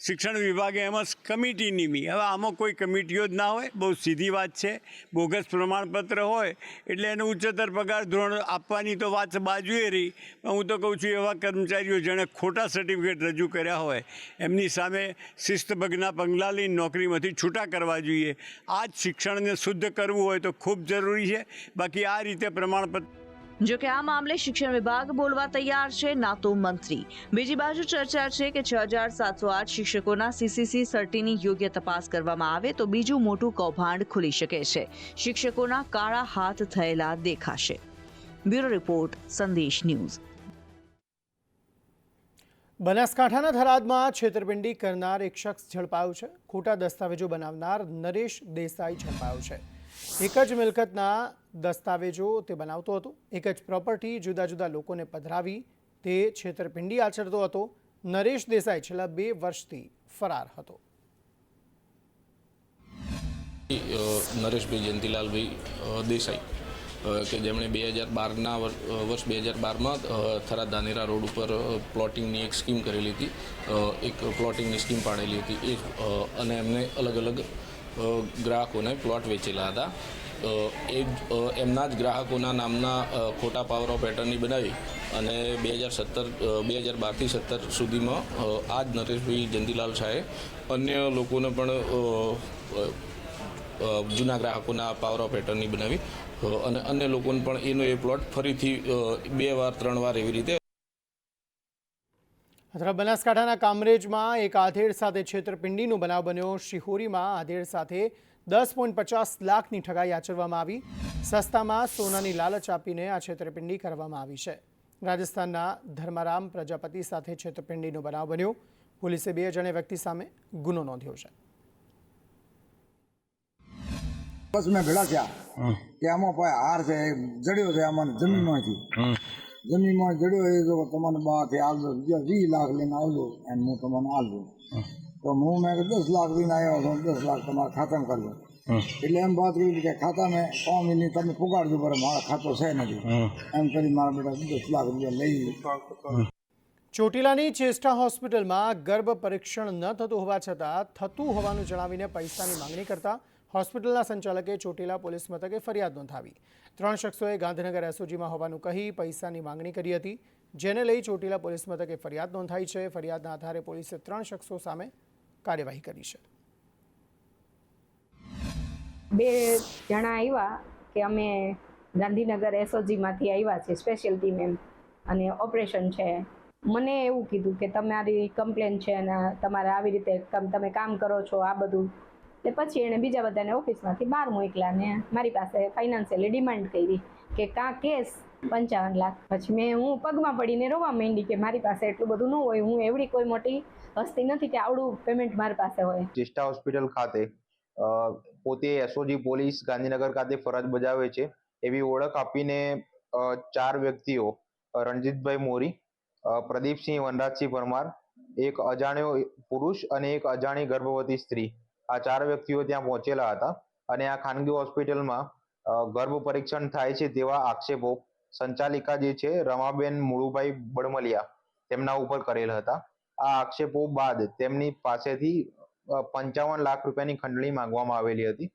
શિક્ષણ વિભાગે એમાં કમિટી નીમી. હવે આમાં કોઈ કમિટીઓ જ ના હોય, બહુ સીધી વાત છે. બોગસ પ્રમાણપત્ર હોય એટલે એને ઉચ્ચતર પગાર ધોરણ આપવાની તો વાત બાજુએ રહી. હું તો કહું છું એવા કર્મચારીઓ જેણે ખોટા સર્ટિફિકેટ રજૂ કર્યા હોય એમની સામે શિસ્તભંગના પગલાં લઈને નોકરીમાંથી છૂટા કરવા જોઈએ. આ જ શિક્ષણને શુદ્ધ કરવું હોય તો ખૂબ જરૂરી છે. બાકી આ રીતે પ્રમાણપત્ર. જો કે આ મામલે શિક્ષણ વિભાગ બોલવા તૈયાર છે, ના તો મંત્રી. બીજી બાજુ ચર્ચા છે કે 6708 શિક્ષકોના સીસીસી સર્ટિની યોગ્ય તપાસ કરવામાં આવે તો બીજું મોટું કૌભાંડ ખુલી શકે છે. શિક્ષકોના કાળા હાથ થયેલા દેખાશે. બ્યુરો રિપોર્ટ, સંદેશ ન્યૂઝ. બનાસકાંઠાના થરાદમાં છેતરપિંડી કરનાર એક શખ્સ ઝડપાયો છે. ખોટા દસ્તાવેજો બનાવનાર નરેશ દેસાઈ ઝડપાયો છે. એક જ મિલકતના દસ્તાવેજો તે બનાવતો હતો. એક જ પ્રોપર્ટી જુદા જુદા લોકોને પધરાવી તે છેતરપિંડી આચરતો હતો. નરેશ દેસાઈ છેલ્લા 2 વર્ષથી ફરાર હતો. નરેશભાઈ જયંતિલાલભાઈ દેસાઈ કે જેમણે 2012ના વર્ષ 2012માં થરાદ ધાનેરા રોડ ઉપર પ્લોટિંગની એક સ્કીમ કરેલી હતી. એક પ્લોટિંગની સ્કીમ પાડેલી હતી અને એમને અલગ અલગ ગ્રાહકોને પ્લોટ વેચેલા હતા. એમના જ ગ્રાહકોના નામના ખોટા પાવર ઓફ એટર્ની બનાવી અને 2012થી 17 સુધીમાં આ જ નરેશભાઈ જયંતિલાલ શાહે અન્ય લોકોને પણ જૂના ગ્રાહકોના પાવર ઓફ એટર્ની બનાવી અને અન્ય લોકોને પણ એનો એ પ્લોટ ફરીથી 2 વાર 3 વાર એવી રીતે. બનાસકાંઠાના કામરેજમાં એક આધેડ સાથે છેતરપિંડીનો બનાવ બન્યો. શિહોરીમાં આધેડ સાથે 10.50 લાખની ઠગાઈ આચરવામાં આવી. સસ્તામાં સોનાની લાલચ આપીને આ છેતરપિંડી કરવામાં આવી છે. રાજસ્થાનના ધર્મારામ પ્રજાપતિ સાથે છેતરપિંડીનો બનાવ બન્યો. પોલીસે 2 અજાણ્યા વ્યક્તિ સામે ગુનો નોંધ્યો છે. બસ મેં ભેળા થયા કે આમાં કોઈ હાર છે, જડ્યો છે આમાં જમીનમાંથી. જમીનમાં જડ્યો એ જો તમને બહારથી આવજો 20 લાખ લઈને આવજો અને હું તમને આવજો. તો હું મેં 10 લાખ લઈને આવ્યો છું, 10 લાખ તમારા ખાતામાં કરજો. એટલે એમ વાત કરી કે ખાતામાં 5 મિનિટ તમે પુગાડજો, બરાબર મારા ખાતો છે નથી. એમ કરી મારા બેટા 10 લાખ રૂપિયા લઈ. ચોટીલાની ચેસ્ટા હોસ્પિટલમાં ગર્ભ પરીક્ષણ ન થતું હોવા છતાં થતું હોવાનું જણાવીને પૈસાની માંગણી કરતા હોસ્પિટલના સંચાલકે ચોટીલા પોલીસ મથકે ફરિયાદ નોંધાવી. 3 શખ્સોએ ગાંધીનગર એસઓજીમાં હોવાનું કહી પૈસાની માંગણી કરી હતી, જેને લઈ ચોટીલા પોલીસ મથકે ફરિયાદ નોંધાઈ છે. ફરિયાદના આધારે પોલીસે 3 શખ્સો સામે કાર્યવાહી કરી છે. 2 જણા આવ્યા કે અમે ગાંધીનગર એસઓજીમાંથી આવ્યા છે, સ્પેશિયલ ટીમ એમ, અને ઓપરેશન છે. મને એવું કીધું કે તમારી કમ્પ્લેન છે અને તમારે આવી રીતે તમે કામ કરો છો આ બધું. એટલે પછી એણે બીજા બધાને ઓફિસમાંથી બહાર મોકલ્યા ને મારી પાસે ફાઇનાન્શિયલી ડિમાન્ડ કરી કે કાં કેસ 55 લાખ. પછી હું પગમાં પડીને રોવા માંડી કે મારી પાસે એટલું બધું ન હોય, હું એવડી કોઈ મોટી હસ્તી નથી કે આવડું પેમેન્ટ મારી પાસે હોય. ચેસ્ટા હોસ્પિટલ ખાતે પોતે એસઓજી પોલીસ ગાંધીનગર ખાતે ફરજ બજાવે છે એવી ઓળખ આપીને 4 વ્યક્તિઓ રણજીતભાઈ મોરી, પ્રદીપસિંહ વનરાજસિંહ પરમાર, એક અજાણ્યો પુરુષ અને એક અજાણી ગર્ભવતી સ્ત્રી, આ 4 વ્યક્તિઓ ત્યાં પહોંચેલા હતા અને આ ખાનગી હોસ્પિટલમાં ગર્ભ પરીક્ષણ થાય છે તેવા આક્ષેપો સંચાલિકા જે છે રમાબેન મુળુભાઈ બડમલિયા તેમના ઉપર કરેલ હતા. આ આક્ષેપો બાદ તેમની પાસેથી 55 લાખ રૂપિયાની ખંડણી માંગવામાં આવેલી હતી.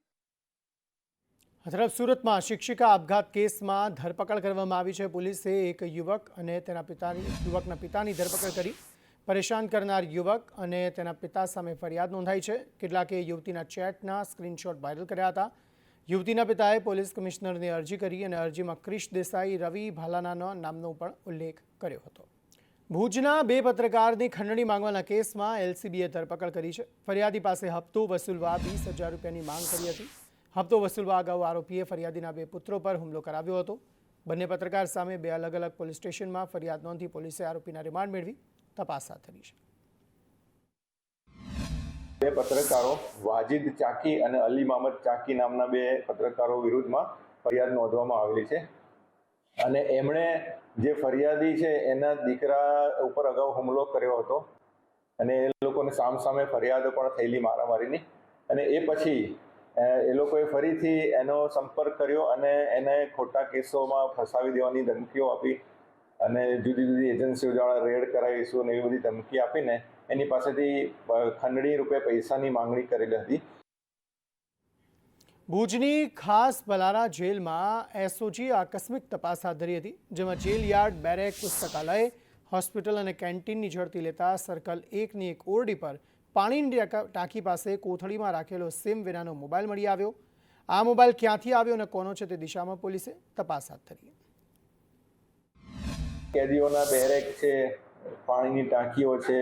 તરફ સુરતમાં શિક્ષિકા આપઘાત કેસમાં ધરપકડ કરવામાં આવી છે. પોલીસે એક યુવક અને યુવકના પિતાની ધરપકડ કરી. પરેશાન કરનાર યુવક અને તેના પિતા સામે ફરિયાદ નોંધાઈ છે. કેટલાકે યુવતીના ચેટના સ્ક્રીનશોટ વાયરલ કર્યા હતા. યુવતીના પિતાએ પોલીસ કમિશનરને અરજી કરી અને અરજીમાં ક્રિશ દેસાઈ, રવિ ભાલાનાના નામનો પણ ઉલ્લેખ કર્યો હતો. ભુજના 2 પત્રકારની ખંડણી માંગવાના કેસમાં એલસીબીએ ધરપકડ કરી છે. ફરિયાદી પાસે હપ્તો વસૂલવા 20,000 રૂપિયાની માંગ કરી હતી. હપ્તો વસૂલવા અગાઉ આરોપીએ ફરિયાદીના 2 પુત્રો પર હુમલો કરાવ્યો હતો. બંને પત્રકાર સામે 2 અલગ અલગ પોલીસ સ્ટેશનમાં ફરિયાદ નોંધી પોલીસે આરોપીના રિમાન્ડ મેળવી તપાસ હાથ ધરી છે. 2 પત્રકારો વાજીદ ચાકી અને અલી મામદ ચાકી નામના 2 પત્રકારો વિરુદ્ધમાં ફરિયાદ નોંધવામાં આવેલી છે અને એમણે જે ફરિયાદી છે એના દીકરા ઉપર અગાઉ હુમલો કર્યો હતો અને એ લોકોને સામસામે ફરિયાદો પણ થયેલી મારામારીની અને એ પછી એ લોકોએ ફરીથી એનો સંપર્ક કર્યો અને એને ખોટા કેસોમાં ફસાવી દેવાની ધમકીઓ આપી અને જુદી જુદી એજન્સીઓ દ્વારા રેડ કરાવીશું અને એવી બધી ધમકી આપીને એની પાસેથી ખંડણી રૂપે પૈસાની માંગણી કરેલી હતી. ભુજની ખાસ બલારા જેલમાં એસઓજી આકસ્મિક તપાસ હાથ ધરી હતી, જેમાં જેલ યાર્ડ, બેરેક, પુસ્તકાલય, હોસ્પિટલ અને કેન્ટીનની ઝડપી લેતા સર્કલ 1ની એક ઓરડી પર પાણીની ટાંકી પાસે કોથળીમાં રાખેલો સિમ વિનાનો મોબાઈલ મળી આવ્યો. આ મોબાઈલ ક્યાંથી આવ્યો અને કોનો છે તે દિશામાં પોલીસે તપાસ હાથ ધરી. કેદીઓના બેરેક છે, પાણીની ટાંકીઓ છે,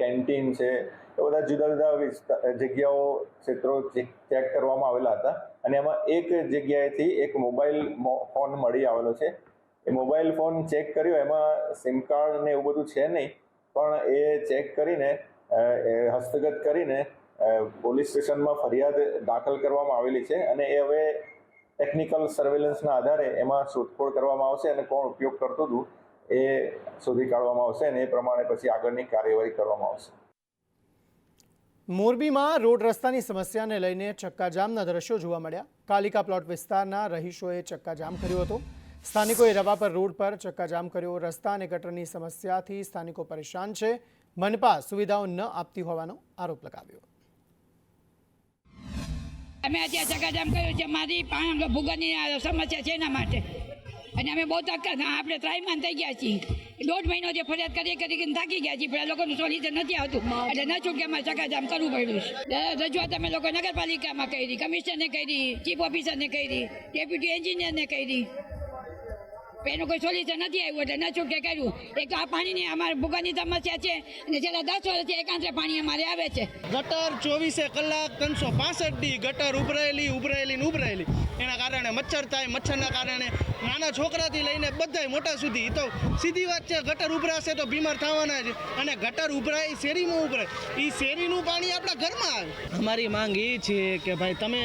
કેન્ટીન છે, એ બધા જુદા જુદા જગ્યાઓ ક્ષેત્રો ચેક કરવામાં આવેલા હતા અને એમાં એક જગ્યાએથી એક મોબાઈલ ફોન મળી આવેલો છે. એ મોબાઈલ ફોન ચેક કર્યો, એમાં સિમ કાર્ડ ને એવું બધું છે નહીં, પણ એ ચેક કરીને હસ્તગત કરીને પોલીસ સ્ટેશનમાં ફરિયાદ દાખલ કરવામાં આવેલી છે અને એ હવે ટેકનિકલ સર્વેલન્સના આધારે એમાં શોધખોળ કરવામાં આવશે અને કોણ ઉપયોગ કરતું હતું એ શોધી કાઢવામાં આવશે અને એ પ્રમાણે પછી આગળની કાર્યવાહી કરવામાં આવશે. મોરબીમાં રોડ રસ્તાની સમસ્યાને લઈને ચક્કાજામના દ્રશ્યો જોવા મળ્યા. કાલિકા પ્લોટ વિસ્તારના રહીશોએ ચક્કાજામ કર્યો હતો. સ્થાનિકોએ રવાપર રોડ પર ચક્કાજામ કર્યો. રસ્તા અને ગટરની સમસ્યાથી સ્થાનિકો પરેશાન છે. મનપા સુવિધાઓ ન આપતી હોવાનો આરોપ લગાવ્યો. અમે અત્યારે ચક્કાજામ કર્યું છે, મારી ભૂગરની સમસ્યા છે એના માટે અને અમે બહુ આપણે ત્રાહીમાન થઈ ગયા છીએ. 1.5 મહિનો જે ફરિયાદ કરીને થાકી ગયા છીએ, પણ આ લોકોનું સોલ્યુશન નથી આવતું એટલે ન છૂટકે અમારે ચક્કાજામ કરવું પડ્યું છે. રજૂઆત અમે લોકો નગરપાલિકામાં કરી, કમિશનરને કરી, ચીફ ઓફિસરને કરી, ડેપ્યુટી એન્જિનિયરને કરી, એનું કોઈ સોલ્યુશન નથી આવ્યું એટલે ન છૂટકે કર્યું. એક તો આ પાણીની અમારે ભૂગરની સમસ્યા છે અને છેલ્લા 10 વર્ષથી એકાંતરે પાણી અમારે આવે છે. ગટર 24 કલાક 365 દી ગટર ઉભરાયેલી એના કારણે મચ્છર થાય. મચ્છરના કારણે નાના છોકરાથી લઈને બધા મોટા સુધી, તો સીધી વાત છે, ગટર ઉભરાશે તો બીમાર થવાના છે અને ગટર ઉભરાય શેરીમાં ઉભરાય, એ શેરીનું પાણી આપણા ઘરમાં આવે. અમારી માંગ એ છે કે ભાઈ તમે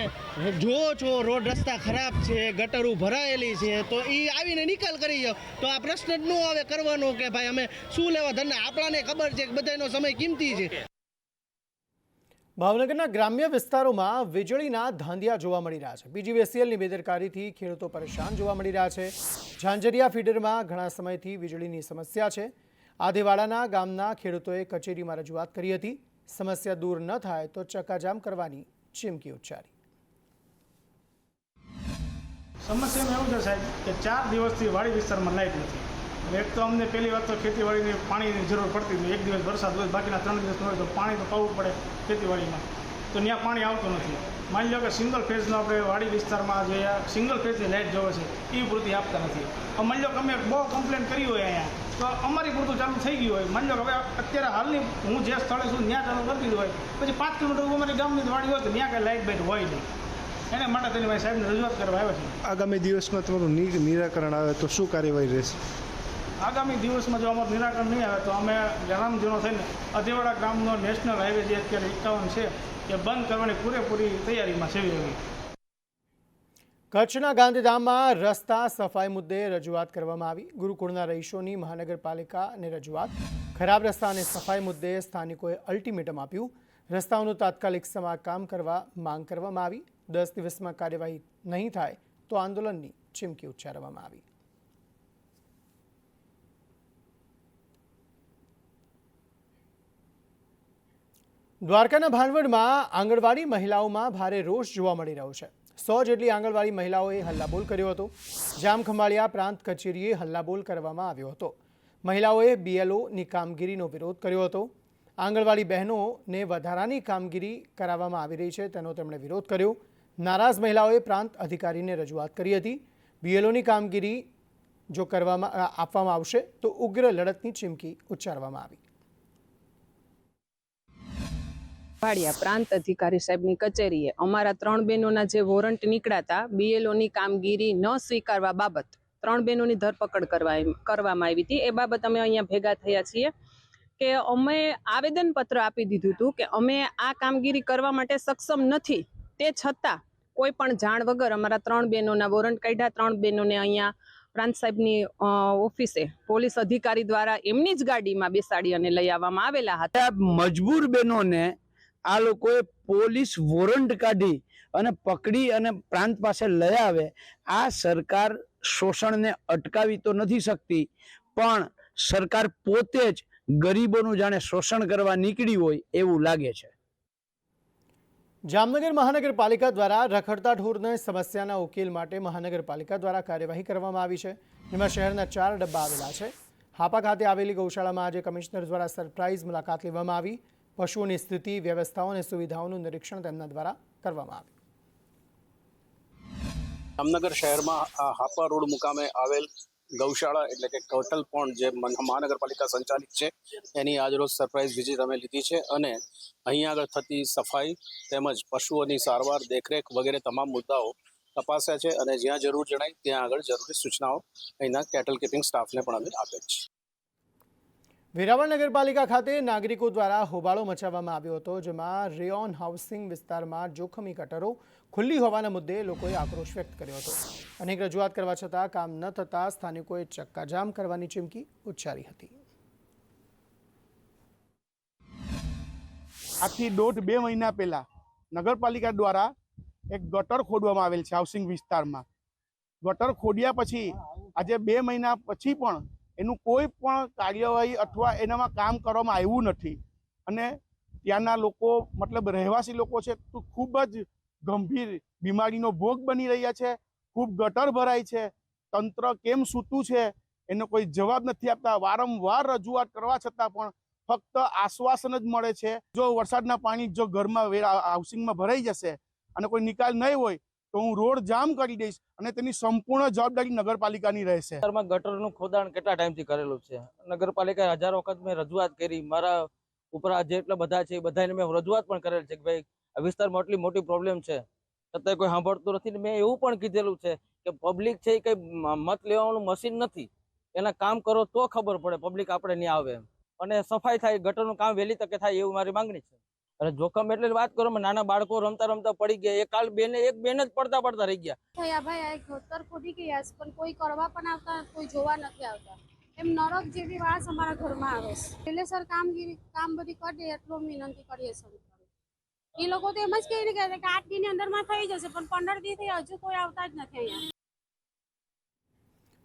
જુઓ છો રોડ રસ્તા ખરાબ છે, ગટરો ભરાયેલી છે, તો એ આવીને નિકાલ કરી જાઓ તો આ પ્રશ્ન જ ન આવે કરવાનો કે ભાઈ અમે શું લેવા ધંધા. આપણાને ખબર છે કે બધાનો સમય કિંમતી છે. ભાવનગરના ગ્રામ્ય વિસ્તારોમાં વીજળીના ધાંધિયા જોવા મળી રહ્યા છે. પીજીવીસીએલની બેદરકારીથી ખેડૂતો પરેશાન જોવા મળી રહ્યા છે. ઝાંઝરિયા ફીડરમાં ઘણા સમયથી વીજળીની સમસ્યા છે. આધેવાડાના ગામના ખેડૂતોએ કચેરીમાં રજૂઆત કરી હતી. સમસ્યા દૂર ન થાય તો ચક્કાજામ કરવાની ચીમકી ઉચ્ચારી. સમસ્યામાં એવું છે સાહેબ કે 4 દિવસથી વાડી વિસ્તારમાં લાઇટ નથી. એક તો અમને પહેલી વાત તો ખેતીવાડીની પાણીની જરૂર પડતી હતી. એક દિવસ વરસાદ હોય, બાકીના 3 દિવસ હોય તો પાણી તો પાવું પડે ખેતીવાડીમાં, તો ત્યાં પાણી આવતું નથી. માની લો કે સિંગલ ફેઝનો આપણે વાડી વિસ્તારમાં જે સિંગલ ફેઝની લાઇટ જોવે છે એ પૂરતી આપતા નથી. માની લો કે અમે બહુ કમ્પ્લેન કરી હોય અહીંયા તો અમારી પૂરતું ચાલુ થઈ ગયું હોય. માની લો કે હવે અત્યારે હાલની હું જે સ્થળે છું ત્યાં ચાલુ કરતી હોય, પછી 5 કિલોમીટર અમારી ગામની વાડી હોય તો ત્યાં કાંઈ લાઇટ બાઇટ હોય નહીં. એના માટે તેની ભાઈ સાહેબને રજૂઆત કરવા આવ્યા છે. આગામી દિવસમાં તમારું નિરાકરણ આવે તો શું કાર્યવાહી રહેશે? આગામી દિવસમાં જો અમારું નિરાકરણ નહીં આવે તો અમે ગ્રામજનો થઈને અધેવાડા ગામનો નેશનલ હાઈવે જે અત્યારે 51 છે એ બંધ કરવાની પૂરેપૂરી તૈયારીમાં છે. કચ્છના ગાંધીધામમાં રસ્તા સફાઈ મુદ્દે રજૂઆત કરવામાં આવી. ગુરુકુળના રહીશોની મહાનગરપાલિકાને રજૂઆત. ખરાબ રસ્તા અને સફાઈ મુદ્દે સ્થાનિકોએ અલ્ટિમેટમ આપ્યું. રસ્તાઓનું તાત્કાલિક સમારકામ કરવા માંગ કરવામાં આવી. 10 દિવસમાં કાર્યવાહી નહીં થાય તો આંદોલનની ચીમકી ઉચ્ચારવામાં આવી. દ્વારકાના ભાનવડમાં આંગણવાડી મહિલાઓમાં ભારે રોષ જોવા મળી રહ્યો છે. 100 જેટલી આંગણવાડી મહિલાઓએ હલ્લાબોલ કર્યો હતો. જામખંભાળિયા પ્રાંત કચેરીએ હલ્લાબોલ કરવામાં આવ્યો હતો. મહિલાઓએ બીએલઓની કામગીરીનો વિરોધ કર્યો હતો. આંગણવાડી બહેનોને વધારાની કામગીરી કરાવવામાં આવી રહી છે તેનો તેમણે વિરોધ કર્યો. નારાજ મહિલાઓએ પ્રાંત અધિકારીને રજૂઆત કરી હતી. બીએલઓની કામગીરી જો આપવામાં આવશે તો ઉગ્ર લડતની ચીમકી ઉચ્ચારવામાં આવી. વાડિયા પ્રાંત અધિકારી સાહેબની કચેરીએ અમારા 3 બહેનોના જે વોરંટ નીકળ્યા હતા BLOની કામગીરી ન સ્વીકારવા બાબત 3 બહેનોની ધરપકડ કરવામાં આવી હતી. એ બાબત અમે અહીંયા ભેગા થયા છીએ કે અમે આવેદનપત્ર આપી દીધું હતું કે અમે આ કામગીરી કરવા માટે સક્ષમ નથી. તે છતાં કોઈ પણ જાણ વગર અમારા 3 બહેનોના વોરંટ કાઢ્યા. 3 બહેનોને અહીંયા પ્રાંત સાહેબની ઓફિસે પોલીસ અધિકારી દ્વારા એમની જ ગાડીમાં બેસાડી અને લઈ આવવામાં આવેલા હતા. મજબૂર બહેનોને આ લોકોએ પોલીસ વોરંટ કાઢી અને પકડી અને પ્રાંત પાસે લઈ આવે. આ સરકાર શોષણને અટકાવી તો નથી શકતી, પણ સરકાર પોતે જ ગરીબોનું જાણે શોષણ કરવા નીકળી હોય એવું લાગે છે. જામનગર મહાનગરપાલિકા દ્વારા રખડતા ઢોરની સમસ્યાના ઉકેલ માટે મહાનગરપાલિકા દ્વારા કાર્યવાહી કરવામાં આવી છે. એમાં શહેરના 4 ડબ્બા આવેલા છે. હાપા ખાતે આવેલી ગૌશાળામાં આજે કમિશનર દ્વારા સરપ્રાઇઝ મુલાકાત લેવામાં આવી. પશુઓની સ્થિતિ, વ્યવસ્થાઓ અને સુવિધાઓનું નિરીક્ષણ તેમના દ્વારા કરવામાં આવ્યું. જામનગર શહેરમાં હાપા રોડ મુકામે આવેલ ગૌશાળા એટલે કે કેટલ પોન્ડ જે મહાનગરપાલિકા સંચાલિત છે એની આજરોજ સરપ્રાઇઝ વિઝિટ અમે લીધી છે અને અહીંયા આગળ થતી સફાઈ તેમજ પશુઓની સારવાર, દેખરેખ વગેરે તમામ મુદ્દાઓ તપાસ્યા છે અને જ્યાં જરૂર જણાય ત્યાં આગળ જરૂરી સૂચનાઓ અહીંના કેટલ કીપિંગ સ્ટાફને પણ અમે આપેલ છે. વેરાવળ નગરપાલિકા ખાતે નાગરિકો દ્વારા હોબાળો મચાવવામાં આવ્યો હતો, જેમાં રેયોન હાઉસિંગ વિસ્તારમાં જોખમી ગટરો ખુલ્લી હોવાના મુદ્દે લોકોએ આક્રોશ વ્યક્ત કર્યો હતો. અનેક રજૂઆત કરવા છતાં કામ ન થતાં સ્થાનિકોએ ચક્કાજામ કરવાની ચીમકી ઉચ્ચારી હતી. આજથી 1.5-2 મહિના પહેલા નગરપાલિકા દ્વારા એક ગટર ખોદવામાં આવેલ છે હાઉસિંગ વિસ્તારમાં. ગટર ખોદ્યા પછી આજે 2 મહિના પછી પણ એનું કોઈ પણ કાર્યવાહી અથવા એનામાં કામ કરવામાં આવ્યું નથી અને ત્યાંના લોકો મતલબ રહેવાસી લોકો છે તો ખૂબ જ ગંભીર બીમારીનો ભોગ બની રહ્યા છે. ખૂબ ગટર ભરાય છે. તંત્ર કેમ સૂતું છે એનો કોઈ જવાબ નથી આપતા. વારંવાર રજૂઆત કરવા છતાં પણ ફક્ત આશ્વાસન જ મળે છે. જો વરસાદના પાણી જો ઘરમાં હાઉસિંગમાં ભરાઈ જશે અને કોઈ નિકાલ નહીં હોય તો હું રોડ જામ કરી દઈશ અને તેની સંપૂર્ણ જવાબદારી નગરપાલિકાની રહેશે. ગટરનું ખોદાણ કેટલા ટાઈમથી કરેલું છે. નગરપાલિકાએ હજારો વખત મેં રજૂઆત કરી. મારા ઉપરા જેટલા બધા છે એ બધાને મેં રજૂઆત પણ કરેલ છે કે ભાઈ આ વિસ્તારમાં એટલી મોટી પ્રોબ્લેમ છે, છતાંય કોઈ સાંભળતું નથી. મેં એવું પણ કીધેલું છે કે પબ્લિક છે એ કંઈ મત લેવાનું મશીન નથી. એના કામ કરો તો ખબર પડે પબ્લિક આપણે નહીં આવે અને સફાઈ થાય, ગટરનું કામ વહેલી તકે થાય એવું મારી માંગણી છે. અને જોખમ એટલે વાત કરો, નાના બાળકો રમતા રમતા પડી ગયા. એક બેન જ પડતા રહી ગયા. ભાઈ આ ગટર ખોદી ગયા પણ કોઈ કરવા પણ આવતા, કોઈ જોવા નથી આવતા. એમ નરક જેવી વાસ અમારા ઘરમાં આવે છે. એટલે સર કામ બધી કરી એટલો વિનંતી કરીએ સર. એ લોકો તો એમ જ કહીને કહે છે કે 8 દિનની અંદરમાં થઈ જશે, પણ 15 દિવસથી હજુ કોઈ આવતા જ નથી અહીંયા.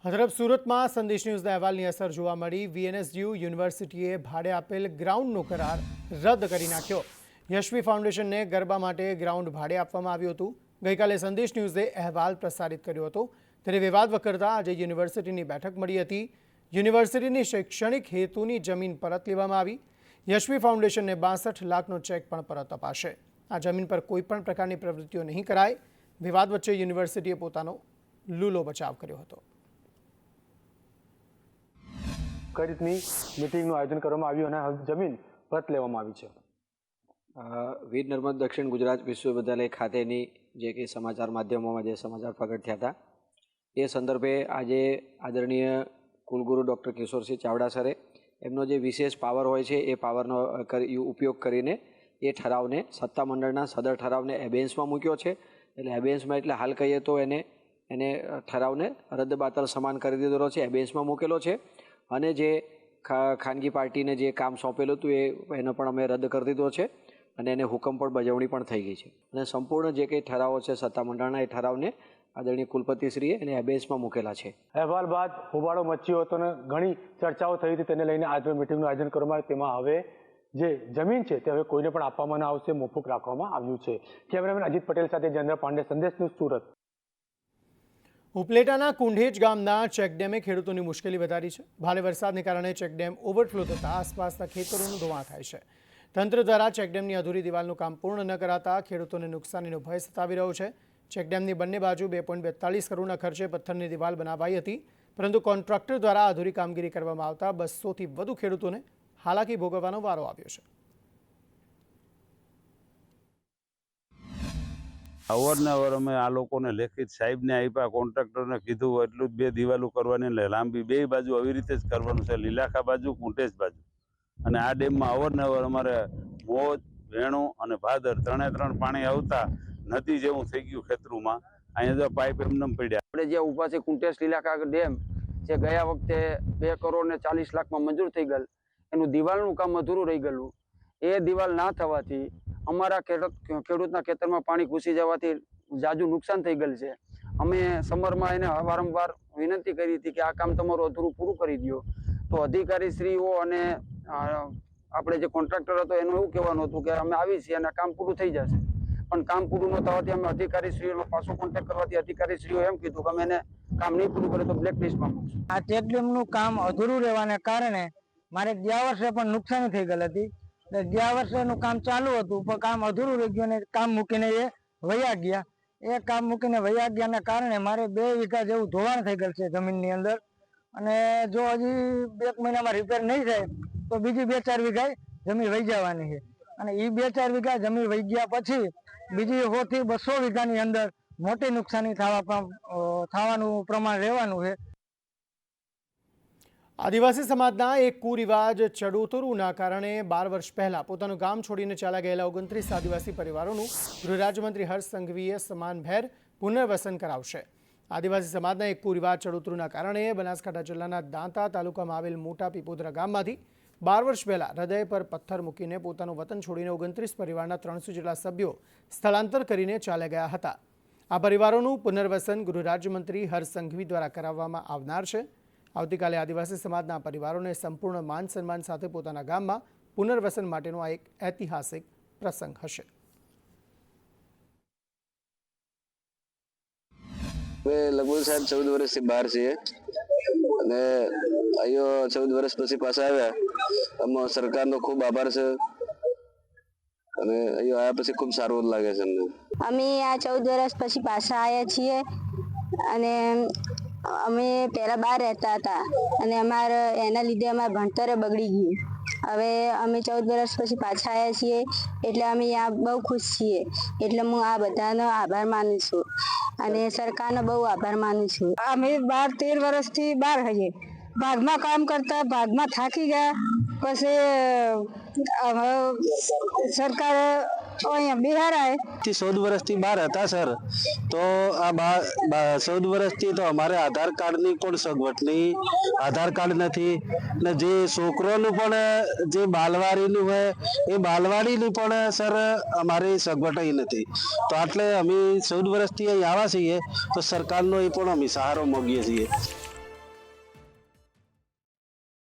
હજરત સુરતમાં સંદેશ ન્યૂઝના અહેવાલની અસર જોવા મળી. VNSU યુનિવર્સિટીએ ભાડે આપેલ ગ્રાઉન્ડનો કરાર રદ કરી નાખ્યો. યશવી ફાઉન્ડેશનને ગરબા માટે ગ્રાઉન્ડ ભાડે આપવામાં આવ્યું હતું. ગઈકાલે સંદેશ ન્યૂઝે અહેવાલ પ્રસારિત કર્યો હતો. ત્યારે વિવાદ વકરતા આજે યુનિવર્સિટીની બેઠક મળી હતી. યુનિવર્સિટીની શૈક્ષણિક હેતુની જમીન પરત લેવામાં આવી. યશવી ફાઉન્ડેશનને 62 લાખનો ચેક પણ પરત અપાશે. આ જમીન પર કોઈપણ પ્રકારની પ્રવૃત્તિઓ નહીં કરાય. વિવાદ વચ્ચે યુનિવર્સિટીએ પોતાનો લૂલો બચાવ કર્યો હતો. કઈ રીતની મિટિંગનું આયોજન કરવામાં આવ્યું અને જમીન પરત લેવામાં આવી છે? વીર નર્મદ દક્ષિણ ગુજરાત વિશ્વવિદ્યાલય ખાતેની જે કે સમાચાર માધ્યમોમાં જે સમાચાર પ્રગટ થયા હતા એ સંદર્ભે આજે આદરણીય કુલગુરુ ડૉક્ટર કિશોરસિંહ ચાવડા સરે એમનો જે વિશેષ પાવર હોય છે એ પાવરનો ઉપયોગ કરીને એ ઠરાવને સત્તામંડળના સદર ઠરાવને એબેન્સમાં મૂક્યો છે. એટલે એબેન્સમાં એટલે હાલ કહીએ તો એને ઠરાવને રદબાતલ સમાન કરી દીધેલો છે, એબેન્સમાં મૂકેલો છે. અને જે ખાનગી પાર્ટીને જે કામ સોંપેલું હતું એને પણ અમે રદ કરી દીધો છે અને એને હુકમ પણ બજવણી પણ થઈ ગઈ છે. અને સંપૂર્ણ જે કંઈ ઠરાવો છે સત્તામંડળના એ ઠરાવને આદરણીય કુલપતિશ્રીએ એને એબેન્સમાં મૂકેલા છે. અહેવાલ બાદ હોબાળો મચ્યો હતો અને ઘણી ચર્ચાઓ થઈ હતી. તેને લઈને આજે મિટિંગનું આયોજન કરવામાં આવ્યું. તેમાં હવે જે જમીન છે તે હવે કોઈને પણ આપવામાં ન આવશે, મોકૂફ રાખવામાં આવ્યું છે. કેમેરામેન અજીત પટેલ સાથે જયેન્દ્ર પાંડે, સંદેશ ન્યૂઝ, સુરત. ઉપલેટાના કુંઢેજ ગામના ચેકડેમે ખેડૂતોની મુશ્કેલી વધારી છે. ભારે વરસાદને કારણે ચેકડેમ ઓવરફ્લો થતાં આસપાસના ખેતરોનું ધોવાણ થાય છે. તંત્ર દ્વારા ચેકડેમની અધૂરી દિવાલનું કામ પૂર્ણ ન કરાતા ખેડૂતોને નુકસાનીનો ભય સતાવી રહ્યો છે. ચેકડેમની બંને બાજુ 2.42 કરોડના ખર્ચે પથ્થરની દિવાલ બનાવાઈ હતી, પરંતુ કોન્ટ્રાક્ટર દ્વારા અધૂરી કામગીરી કરવામાં આવતા 200થી વધુ ખેડૂતોને હાલાકી ભોગવવાનો વારો આવ્યો છે. અવારનવાર અમે આ લોકોને લેખિત સાહેબને આપ્યા, કોન્ટ્રાક્ટરને કીધું એટલું જ 2 દિવાલો કરવાની એટલે લાંબી 2 બાજુ આવી રીતે જ કરવાનું છે, લીલાખા બાજુ કુંટેજ બાજુ. અને આ ડેમમાં અવારનવાર અમારે મોજ, વેણું અને ભાદર 3 પાણી આવતા નદી જેવું થઈ ગયું ખેતરોમાં. અહીંયા જો પાઇપ એમને પડ્યા. આપણે જે ઊભા છે કુંટેજ લીલાખા ડેમ, જે ગયા વખતે 2 કરોડ ને 40 લાખમાં મંજૂર થઈ ગયેલ, એનું દિવાલનું કામ અધૂરું રહી ગયેલું. એ દિવાલ ના થવાથી અમારા ખેડૂતના ખેતરમાં પાણી ઘૂસી જવાથી જાજુ નુકસાન થઈ ગયેલ છે. અમે સમરમાં એને વારંવાર વિનંતી કરી હતી કે આ કામ તમારું અધૂરું પૂરું કરી દો. તો અધિકારીશ્રીઓ અને આપણે જે કોન્ટ્રાક્ટર હતો એનું એવું કહેવાનું હતું કે અમે આવી છીએ અને કામ પૂરું થઈ જશે. પણ કામ પૂરું ન થવાથી અમે અધિકારીશ્રીઓનો પાછો કોન્ટેક્ટ કરવાથી અધિકારીશ્રીઓ એમ કીધું કે અમે એને કામ નહીં પૂરું કરે તો બ્લેકલિસ્ટમાં મૂકશું. આ ચેકડેમનું કામ અધૂરું રહેવાને કારણે મારે ગયા વર્ષે પણ નુકસાની થઈ ગયેલ હતી. ગયા વર્ષેનું કામ ચાલુ હતું પણ કામ અધૂરું રહી ગયું અને કામ મૂકીને એ વયા ગયા. એ કામ મૂકીને વયા ગયાના કારણે મારે 2 વીઘા જેવું ધોવાણ થઈ ગયેલ છે જમીનની અંદર. અને જો હજી 1 મહિનામાં રિપેર નહીં થાય તો બીજી 2-4 વીઘા જમીન વહી જવાની છે. અને એ 2-4 વીઘા જમીન વહી ગયા પછી બીજી 100 થી 200 વીઘાની અંદર મોટી નુકસાની થવાનું પ્રમાણ રહેવાનું છે. આદિવાસી સમાજના એક કુરિવાજ ચડોતરુના કારણે 12 વર્ષ પહેલા પોતાનું ગામ છોડીને ચાલ્યા ગયેલા 29 આદિવાસી પરિવારોનું ગૃહ રાજ્યમંત્રી હર્ષ સંઘવીએ સમાનભેર પુનર્વસન કરાવશે. આદિવાસી સમાજના એક કુરિવાજ ચડોતરુના કારણે બનાસકાંઠા જિલ્લાના દાંતા તાલુકામાં આવેલ મોટા પીપોદરા ગામમાંથી 12 વર્ષ પહેલા હૃદય પર પથ્થર મૂકીને પોતાનું વતન છોડીને 29 પરિવારના 300 જેટલા સભ્યો સ્થળાંતર કરીને ચાલ્યા ગયા હતા. આ પરિવારોનું પુનર્વસન ગૃહ રાજ્યમંત્રી હર્ષ સંઘવી દ્વારા કરાવવામાં આવનાર છે. આવતીકાલે આદિવાસી સમાજના પરિવારોને સંપૂર્ણ માન સન્માન સાથે પોતાના ગામમાં પુનર્વસન માટેનો આ એક ઐતિહાસિક પ્રસંગ હશે. લગભગ સાહેબ 14 વર્ષથી બહાર છીએ અને અહીંયા 14 વર્ષ પછી પાછા આવ્યા. આમાં સરકારનો ખૂબ આભાર છે અને અહીંયા આવ્યા પછી ખૂબ સારું લાગે છે અમને. અમે આ 14 વર્ષ પછી પાછા આવ્યા છીએ અને અમે પહેલા બહાર રહેતા હતા અને એના લીધે અમારું ભણતર બગડી ગયું. હવે અમે 14 વર્ષ પછી પાછા આવ્યા છીએ એટલે અમે આ બહુ ખુશ છીએ. એટલે હું આ બધાનો આભાર માનું છું અને સરકારનો બહુ આભાર માનું છું. અમે 12-13 વર્ષથી બહાર હઈએ, ભાગમાં કામ કરતા, ભાગમાં થાકી ગયા. પછી સરકાર અહીંયા બિહાર આવે 14 વર્ષથી બહાર હતા સર. તો આ 14 વર્ષથી તો અમારે આધાર કાર્ડની પણ સગવડ નહીં, આધાર કાર્ડ નથી ને જે છોકરોનું પણ જે બાલવાડીનું હોય એ બાલવાડીની પણ સર અમારી સગવડ નથી. તો આટલે અમે 14 વર્ષથી અહીં આવ્યા છીએ તો સરકારનો એ પણ અમે સહારો માગીએ છીએ.